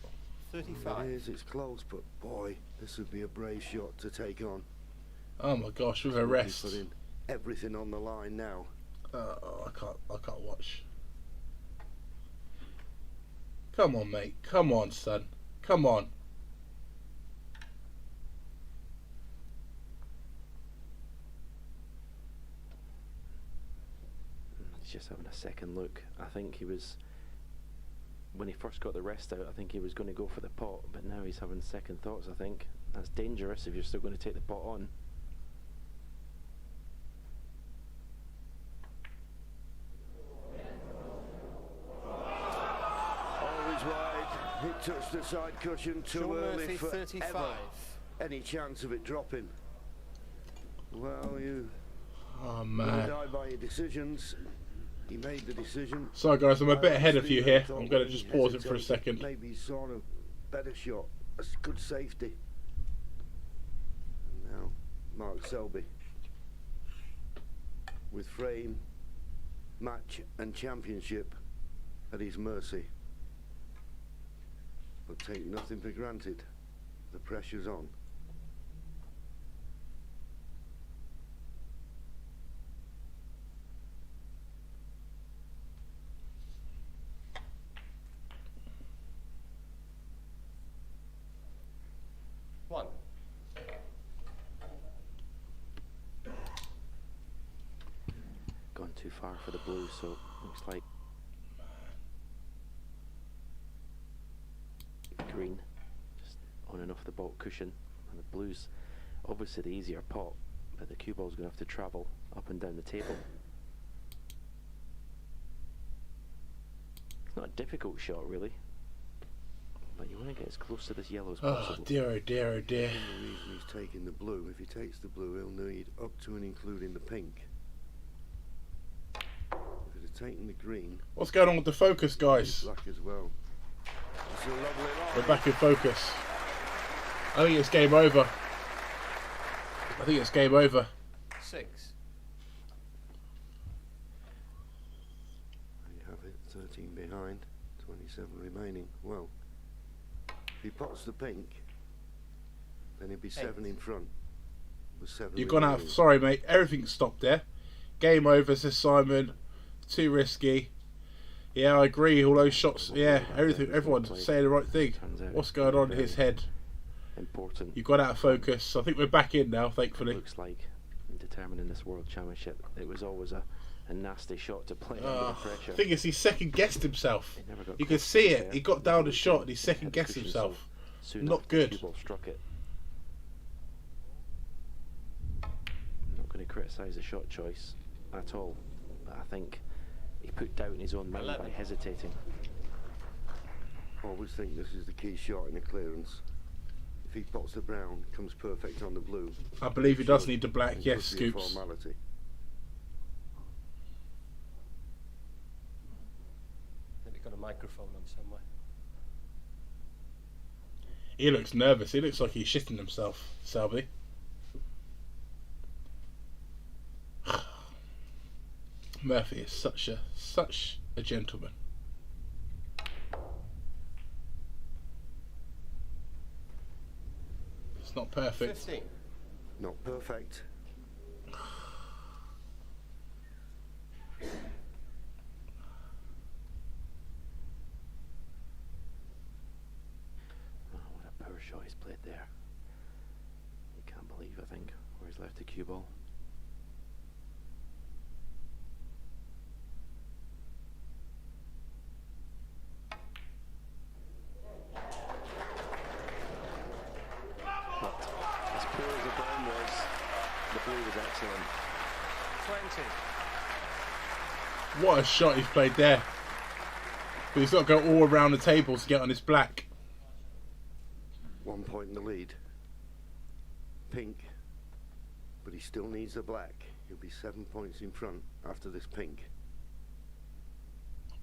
35. It is, it's close, but boy, this would be a brave shot to take on. Oh my gosh, with a He's rest. putting everything on the line now. I can't watch. Come on, mate. Come on, son. Come on. He's just having a second look. I think he was, when he first got the rest out, I think he was going to go for the pot, but now he's having second thoughts, I think. That's dangerous if you're still going to take the pot on. Always wide. He touched the side cushion too Sean early Murphy, for 35. ever any chance of it dropping. Well, you man. die by your decisions. He made the decision. Sorry guys, I'm a bit ahead of you here. Thought I'm going to when just he pause it for a hesitated, second. Maybe he saw a better shot, a good safety. And now, Mark Selby, with frame, match and championship at his mercy. But take nothing for granted. The pressure's on. One. Gone too far for the blue, so looks like green, just on and off the baulk cushion, and the blue's obviously the easier pot, but the cue ball's going to have to travel up and down the table. It's not a difficult shot really, but you want to get as close to this yellow as possible. Oh dear, oh dear, oh dear. The reason he's taking the blue, if he takes the blue, he'll need up to and including the pink. If it had taking the green. What's going on with the focus, guys? Black as well. It's a lovely line. We're back in focus. I think it's game over. I think it's game over. 6. There you have it. 13 behind, 27 remaining. Well, if he pots the pink, then he'd be 7 in front. With 7 You've gone out. remaining. Sorry, mate. Everything stopped there. Game over, says Simon. Too risky. Yeah, I agree. All those shots. Yeah, everything. Everyone's saying the right thing. What's going on in his head? Important. You got out of focus. I think we're back in now, thankfully. Looks like in determining this World Championship, it was always a nasty shot to play under the pressure. The thing is, he second guessed himself. You could see it. He got down the shot and he second guessed himself. Not good. The cue ball struck it. I'm not going to criticise the shot choice at all, but I think he put doubt in his own mind by hesitating. I always think this is the key shot in the clearance. If he pots the brown, comes perfect on the blue. I believe he does need the black. It Yes, could be a Scoops. formality. Maybe got a microphone on somewhere. He looks nervous. He looks like he's shitting himself, Selby. Murphy is such a gentleman. It's not perfect. 15. Not perfect. Oh, what a poor shot he's played there. You can't believe, I think, where he's left the cue ball. But as poor as the brown was, the blue was excellent. 20. What a shot he's played there. But he's got to go all around the table to get on his black. 1 point in the lead. Pink. But he still needs a black. He'll be 7 points in front after this pink.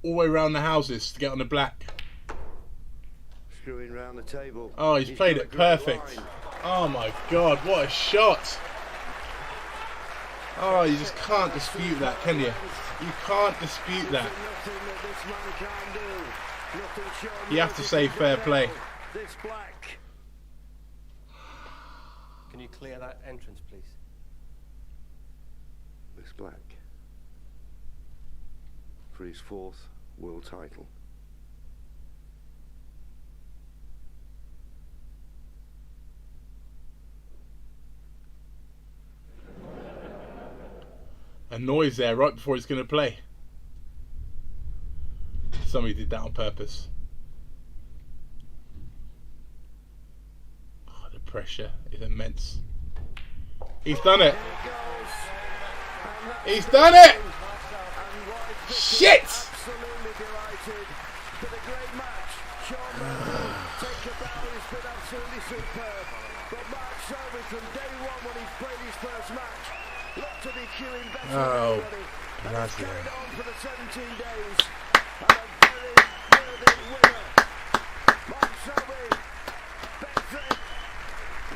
All the way around the houses to get on the black. Screwing round the table. Oh, he's played got a it great perfect. line. Oh my God, what a shot. Oh, you just can't dispute that, can you? You can't dispute that. You have to say fair play. This black. Can you clear that entrance, please? This black. For his 4th world title. A noise there right before he's going to play. Somebody did that on purpose. Oh, the pressure is immense. He's done it. He's done it. Shit. Absolutely delighted with a great match. Sean Murphy, take a bow, he's been absolutely superb. But Mark Selby from day one when he's played his first match, looked to be queuing better than anybody. And it's carried on for the 17 days. And a very worthy winner. Mark Selby, Bedford,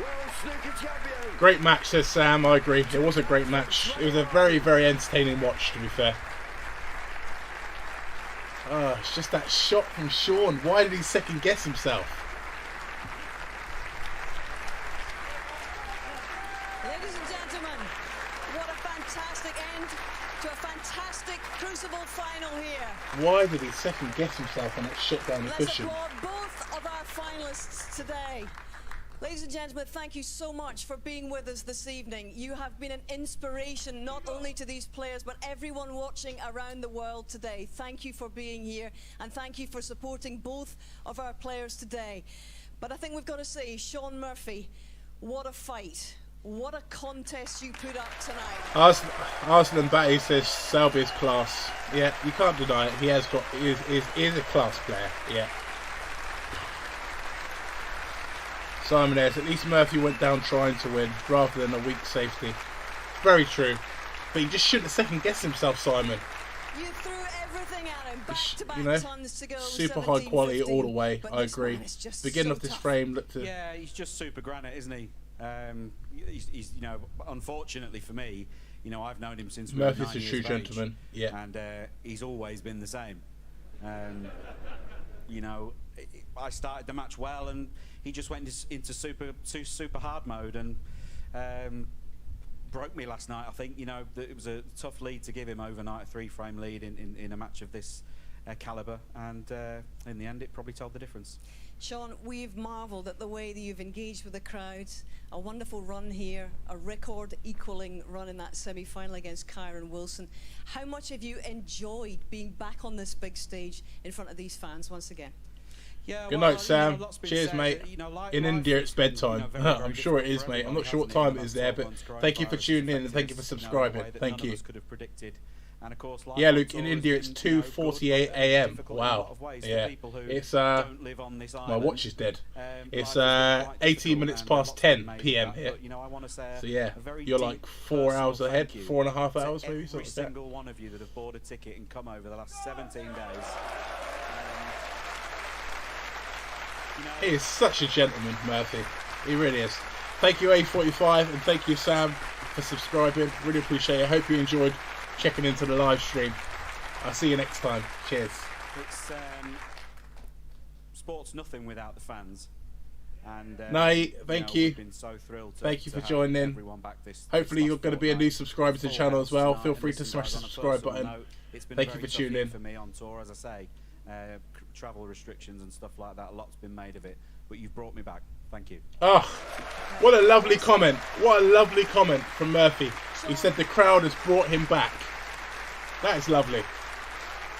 World Snooker Champion. Great match, says Sam. I agree. It was a great match. It was a very, very entertaining watch, to be fair. Oh, it's just that shot from Sean. Why did he second guess himself? Ladies and gentlemen, what a fantastic end to a fantastic Crucible final here. Why did he second guess himself on that shot down the Let's cushion? applaud both of our finalists today. Ladies and gentlemen, thank you so much for being with us this evening. You have been an inspiration not only to these players but everyone watching around the world today. Thank you for being here and thank you for supporting both of our players today. But I think we've got to say, Sean Murphy, what a fight. What a contest you put up tonight. Arslan Batty says Selby is class. Yeah, you can't deny it. He is a class player. Yeah. Simon Ayres, at least Murphy went down trying to win rather than a weak safety. Very true. But he just shouldn't have second guessed himself, Simon. You threw everything at him. Back-to-back You know, tons to go. super high quality all the way. But I this agree. man is just Beginning so of this tough. frame looked to. Yeah, he's just super granite, isn't he? He's you know, unfortunately for me, you know, I've known him since we were 9 Murphy's a years true of gentleman. age, Yeah. and he's always been the same. You know, I started the match well, and he just went into super hard mode and broke me last night. I think, you know, it was a tough lead to give him overnight, a 3-frame lead in a match of this calibre, and in the end it probably told the difference. Sean, we've marvelled at the way that you've engaged with the crowd. A wonderful run here, a record-equalling run in that semi-final against Kyron Wilson. How much have you enjoyed being back on this big stage in front of these fans once again? Yeah, Good well, night, Sam. you know, lots been Cheers, said, mate. you know, In India, it's bedtime. I'm sure it is, mate. I'm not sure what time it is there, but thank you for tuning in and thank you for subscribing. Thank you. And of course, Yeah, Luke, in India it's 2:48 a.m. Wow. Yeah. It's my watch is dead. It's 18 minutes past 10 p.m. here. So yeah, you're like 4 hours ahead, 4.5 hours maybe, something every like that. single one of you that have bought a ticket and come over the last 17 days. He is such a gentleman, Murphy. He really is. Thank you, A45, and thank you, Sam, for subscribing. Really appreciate it. I hope you enjoyed checking into the live stream. I'll see you next time. Cheers. It's sport's nothing without the fans. And thank you. We've been so thrilled Thank you to for joining in. everyone back this Hopefully last you're going to be a new subscriber to the channel as well. tonight. Feel And free to listen, smash the guys, on a subscribe personal button. note, it's been Thank a you very for tough year tuning in. for me on tour, as I say. Travel restrictions and stuff like that. A lot's been made of it, but you've brought me back. Thank you. Oh, what a lovely comment. What a lovely comment from Murphy. He said the crowd has brought him back. That is lovely.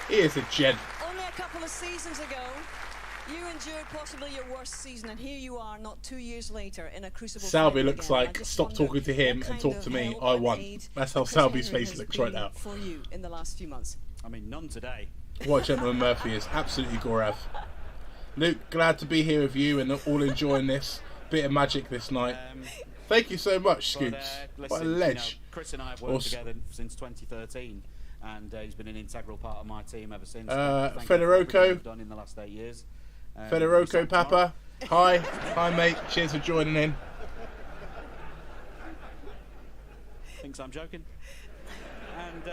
He is a gent. Only a couple of seasons ago, you endured possibly your worst season, and here you are not 2 years later in a crucible. Selby final looks again. like stop talking to him and talk to me. I won. That's how Selby's face looks right now. For you in the last few months. I mean, none today. What a gentleman Murphy is. Absolutely Gorav. Luke, glad to be here with you and all enjoying this bit of magic this night. Thank you so much, Scoops. What a ledge. You know, Chris and I have worked together since 2013, and he's been an integral part of my team ever since. Federico. Done in the last 8 years. Federico Papa. Hi. Hi, mate. Cheers for joining in. Thinks I'm joking. And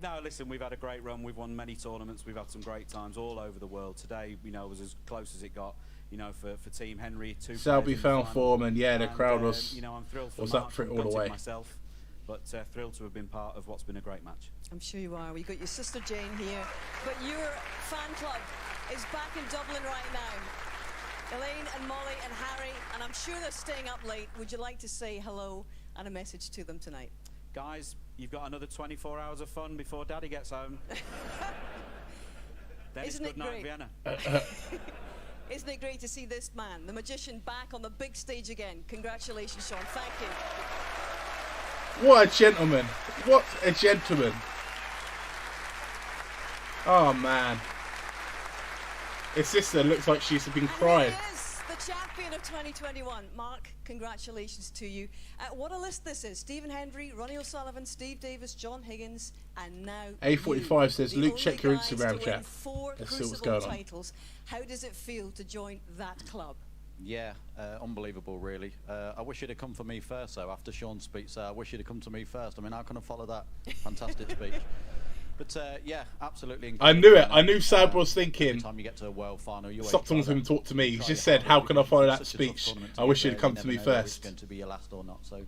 no, listen, we've had a great run. We've won many tournaments. We've had some great times all over the world. Today, you know, was as close as it got. You know, for Team Henry, Selby found form, and yeah, the crowd was you know, I'm thrilled for was Mark, up for it all gutted the way. myself, but thrilled to have been part of what's been a great match. I'm sure you are. We've got your sister Jane here, but your fan club is back in Dublin right now. Elaine and Molly and Harry, and I'm sure they're staying up late. Would you like to say hello and a message to them tonight? Guys, you've got another 24 hours of fun before Daddy gets home. Then Isn't it's good it night, great? Vienna. Isn't it great to see this man, the magician, back on the big stage again? Congratulations, Sean. Thank you. What a gentleman. What a gentleman. Oh, man. His sister looks like she's been crying. He is the champion of 2021. Mark, congratulations to you. What a list this is. Stephen Hendry, Ronnie O'Sullivan, Steve Davis, John Higgins, and now A45 you, says, the Luke, only check your guys Instagram to chat. win 4 Let's see what's Crucible going on. titles. How does it feel to join that club? Yeah, unbelievable, really. I wish you'd have come for me first, though, after Sean's speech. I wish you'd have come to me first. I mean, how can I follow that fantastic speech? But yeah, absolutely I incredible. knew it. I knew Sab was thinking. Every time you get to a world final, you Stop talking to him, talk to me. He just said, how can I follow that speech? I wish you'd come to me first. It's going to be your last or not. So,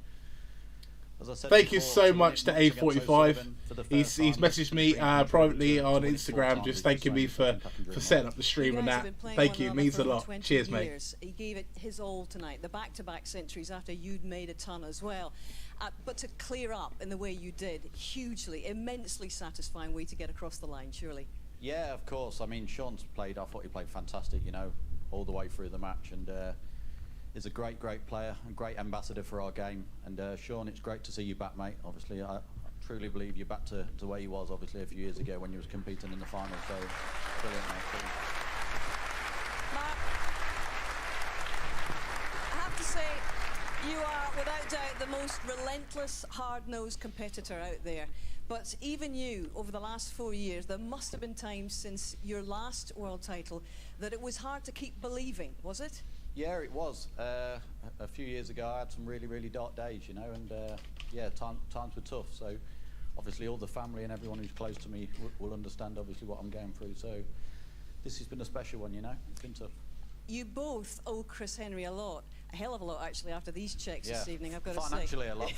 as I said Thank you before, so to much to win it once against A45. O'Sullivan for the He's first time, messaged me it's been privately to on win it Instagram, four just times, thanking me it's for the same setting up the stream You and guys that. have been playing Thank one you, another means for a over lot. 20 Cheers, mate. years. He gave it his all tonight, the back-to-back centuries after you'd made a ton as well. But to clear up in the way you did, hugely, immensely satisfying way to get across the line, surely. Yeah, of course. I mean, Sean's played, I thought he played fantastic, you know, all the way through the match. And is a great, great player, a great ambassador for our game. And Sean, it's great to see you back, mate. Obviously, I truly believe you're back to where you was, obviously, a few years ago when you was competing in the final. So, brilliant, mate. Brilliant. Mark, I have to say, you are without doubt the most relentless, hard-nosed competitor out there. But even you, over the last 4 years, there must have been times since your last world title that it was hard to keep believing, was it? Yeah, it was. A few years ago, I had some really, really dark days, you know, and yeah, times were tough. So obviously all the family and everyone who's close to me will understand obviously what I'm going through. So this has been a special one, you know. It's been tough. You both owe Chris Henry a lot. A hell of a lot, actually, after these checks this evening, I've got to say. Financially a lot.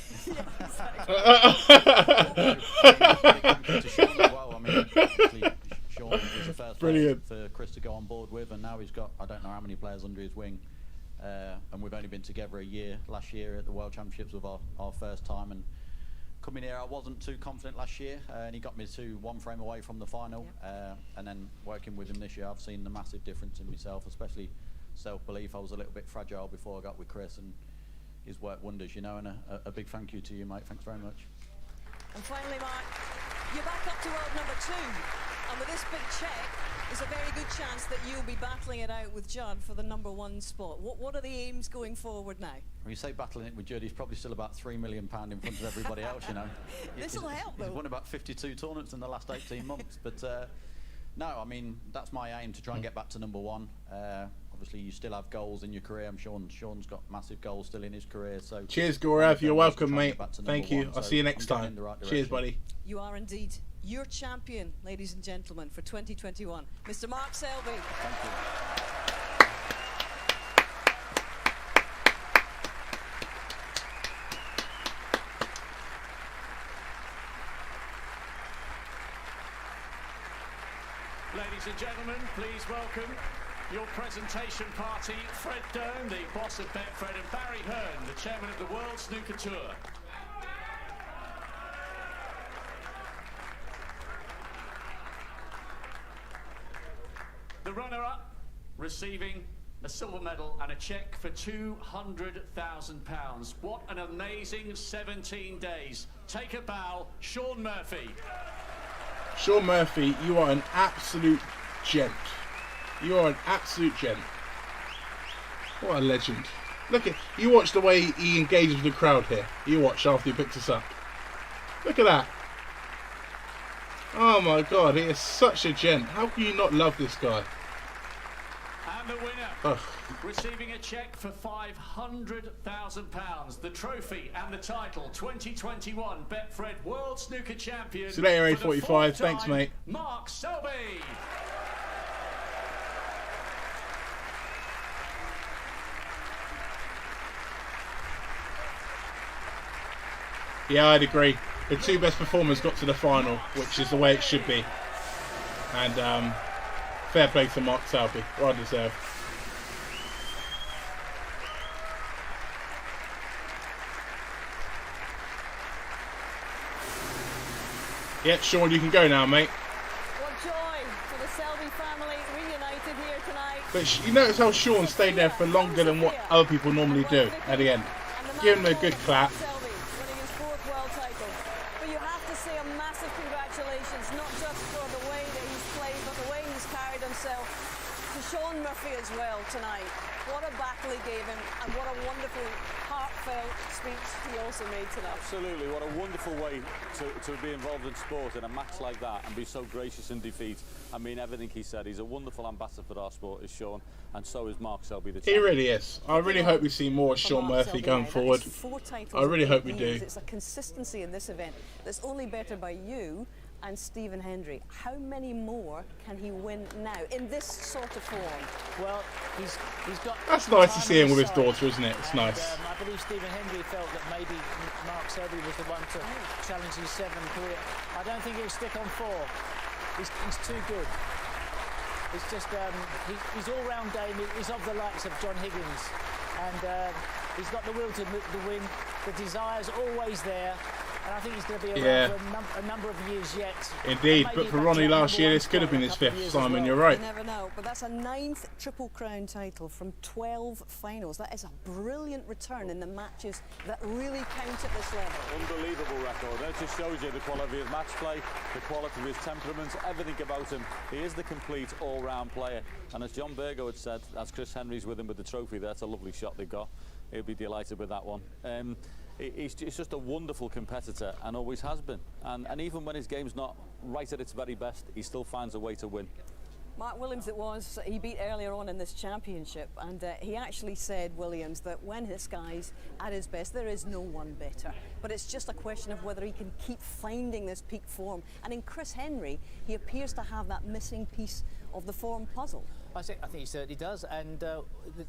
To Sean as well. I mean, obviously, Sean was the first player for Chris to go on board with, and now he's got, I don't know how many players under his wing. And we've only been together a year. Last year at the World Championships was our first time, and coming here I wasn't too confident last year, and he got me to one frame away from the final. And then working with him this year, I've seen the massive difference in myself, especially self-belief. I was a little bit fragile before I got with Chris, and he's worked wonders, you know, and a big thank you to you, mate. Thanks very much. And finally, Mark, you're back up to world number 2, and with this big check, there's a very good chance that you'll be battling it out with Judd for the #1 spot. What are the aims going forward now? When you say battling it with Judd, he's probably still about £3 million in front of everybody else, you know. This'll help, though. He's won about 52 tournaments in the last 18 months, but no, I mean, that's my aim, to try and get back to #1. Obviously, you still have goals in your career. I'm sure Sean's got massive goals still in his career. So cheers, Gaurav. You're welcome, mate. Thank you. I'll see you next time. Cheers, buddy. You are indeed your champion, ladies and gentlemen, for 2021, Mr. Mark Selby. Thank you. Ladies and gentlemen, please welcome your presentation party, Fred Durham, the boss of Betfred, and Barry Hearn, the chairman of the World Snooker Tour. The runner-up receiving a silver medal and a cheque for £200,000. What an amazing 17 days. Take a bow, Shaun Murphy. Shaun Murphy, you are an absolute gent. You are an absolute gent. What a legend. Look at, you watch the way he engages with the crowd here. You watch after he picks us up. Look at that. Oh my God, he is such a gent. How can you not love this guy? And the winner, receiving a cheque for £500,000, the trophy and the title, 2021 Betfred World Snooker Champion. See you later, A45. Thanks, mate. Mark Selby. Yeah, I'd agree. The two best performers got to the final, which is the way it should be. And fair play to Mark Selby. Well deserved. Yeah, Sean, you can go now, mate. What joy for the Selby family reunited here tonight. But you notice how Sean stayed there for longer than what other people normally do at the end. Give him a good clap. Winning his 4th world title. But you have to say a massive congratulations, not just for the way that he's played, but the way he's carried himself, to Shaun Murphy as well tonight. What a battle he gave him, and what a wonderful, heartfelt speech he also made tonight. Absolutely, what a wonderful way to be involved in sport in a match like that and be so gracious in defeat. I mean, everything he said. He's a wonderful ambassador for our sport, is Shaun, and so is Mark Selby, the champion. He really is. I really hope we see more of Shaun Murphy going forward. 4 titles I really hope we in do. It's a consistency in this event that's only better by you and Stephen Hendry. How many more can he win now in this sort of form? Well, he's got... That's nice to see him with his daughter, isn't it? It's nice. I believe Stephen Hendry felt that maybe Mark Selby was the one to challenge his 7th career. I don't think he'll stick on 4. He's too good. It's just, he's all-round game. He's of the likes of John Higgins. And he's got the will to win. The desire's always there. And I think he's going to be around for a number of years yet. Indeed, but for Ronnie last year, this could have been his 5th, Simon, you're right. You never know, but that's a 9th Triple Crown title from 12 finals. That is a brilliant return in the matches that really count at this level. Unbelievable record. That just shows you the quality of match play, the quality of his temperament, everything about him. He is the complete all-round player. And as John Burgo had said, as Chris Henry's with him with the trophy, that's a lovely shot they've got. He'll be delighted with that one. he's just a wonderful competitor and always has been. And even when his game's not right at its very best, he still finds a way to win. Mark Williams it was, he beat earlier on in this championship, and he actually said, Williams, that when this guy's at his best, there is no one better. But it's just a question of whether he can keep finding this peak form. And in Chris Henry, he appears to have that missing piece of the form puzzle. I think he certainly does, and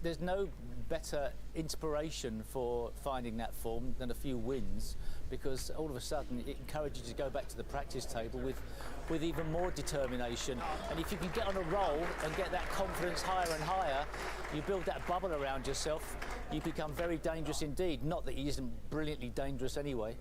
there's no better inspiration for finding that form than a few wins, because all of a sudden it encourages you to go back to the practice table with even more determination. And if you can get on a roll and get that confidence higher and higher, you build that bubble around yourself, you become very dangerous indeed. Not that he isn't brilliantly dangerous anyway.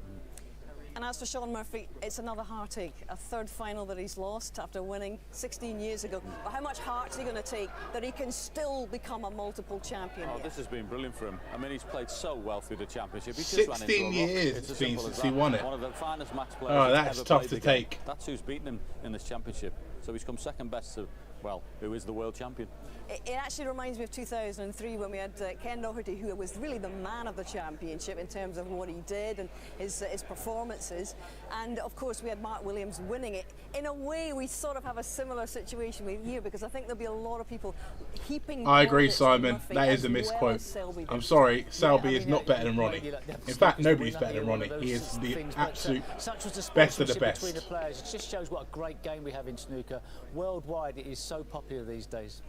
And as for Shaun Murphy, it's another heartache. A third final that he's lost after winning 16 years ago. But how much heart is he going to take that he can still become a multiple champion? Oh, this has been brilliant for him. I mean, he's played so well through the championship. He's 16 years it's been since he won it. One of the finest match players. Oh, that's ever tough played to the game. take. That's who's beaten him in this championship. So he's come second best to, well, who is the world champion. It actually reminds me of 2003 when we had Ken Doherty, who was really the man of the championship in terms of what he did and his performances. And of course we had Mark Williams winning it. In a way we sort of have a similar situation with here, because I think there'll be a lot of people heaping. I agree, plaudits Simon. on Murphy That is a as misquote. well as Selby I'm did. sorry, Selby is not better than Ronnie. In fact, nobody's better than Ronnie. He is the absolute such was the best of the sportsmanship best. between the players. It just shows what a great game we have in snooker. Worldwide, it is so popular these days.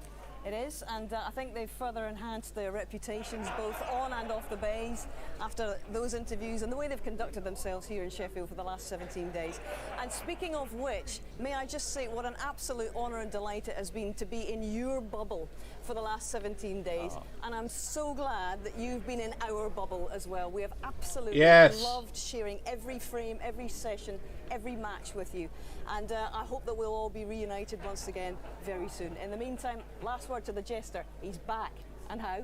It is, and I think they've further enhanced their reputations both on and off the bays after those interviews and the way they've conducted themselves here in Sheffield for the last 17 days. And speaking of which, may I just say what an absolute honour and delight it has been to be in your bubble for the last 17 days. And I'm so glad that you've been in our bubble as well. We have absolutely loved sharing every frame, every session, every match with you. And I hope that we'll all be reunited once again very soon. In the meantime, last word to the jester. He's back. And how?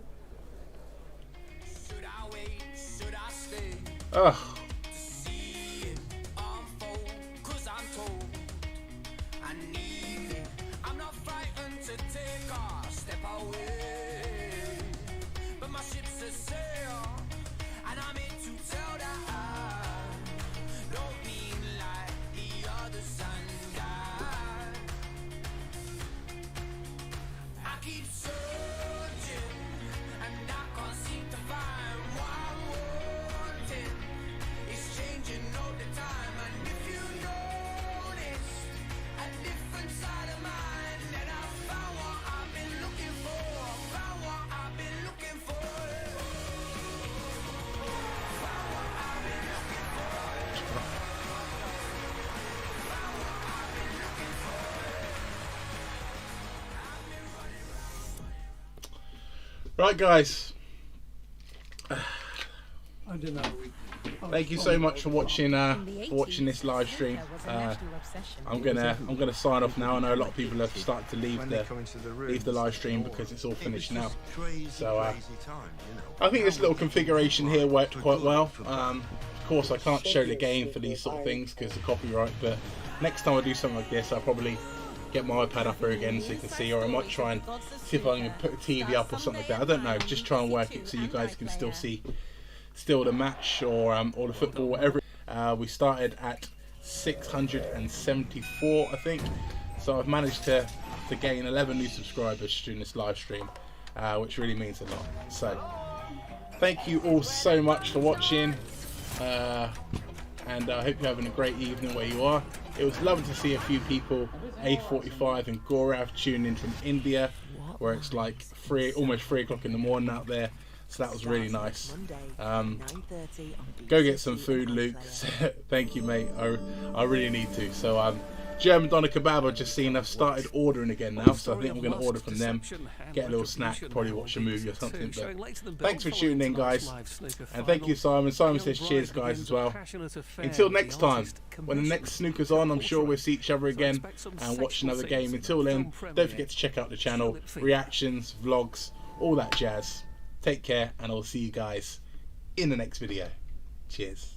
Should I wait? Should I stay? Ugh. To see it unfold, 'cause I'm told I need it. I'm not frightened to take a step away, but my ship's a sail, and I'm here to tell that I don't mean like the other sun died. I keep searching, and I can't seem to find what I wanted. It's changing all the time, and if you notice a different side of mine, then I found what I've been looking for. Found what I've been looking for. Found what I've been looking for. Found what I've been looking for. Right, guys. I don't know. Thank you so much for watching this live stream. I'm gonna sign off now. I know a lot of people have started to leave the live stream because it's all finished now. So I think this little configuration here worked quite well. Of course, I can't show the game for these sort of things because of copyright. But next time I do something like this, I'll probably get my iPad up here again so you can see, or I might try and see if I can put a TV up or something like that. I don't know. Just try and work it so you guys can still see the match or the football, whatever. We started at 674, I think. So I've managed to gain 11 new subscribers during this live stream, which really means a lot. So thank you all so much for watching, and I hope you're having a great evening where you are. It was lovely to see a few people, A45 and Gaurav, tune in from India, where it's like almost 3 o'clock in the morning out there. So that was really nice. Go get some food, Luke. Thank you, mate. I really need to. So German Doner Kebab, I've just seen, I've started ordering again now. So I think I'm going to order from them, get a little snack, probably watch a movie or something. But thanks for tuning in, guys. And thank you, Simon. Simon says cheers, guys, as well. Until next time, when the next snooker's on, I'm sure we'll see each other again and watch another game. Until then, don't forget to check out the channel, reactions, vlogs, all that jazz. Take care, and I'll see you guys in the next video. Cheers.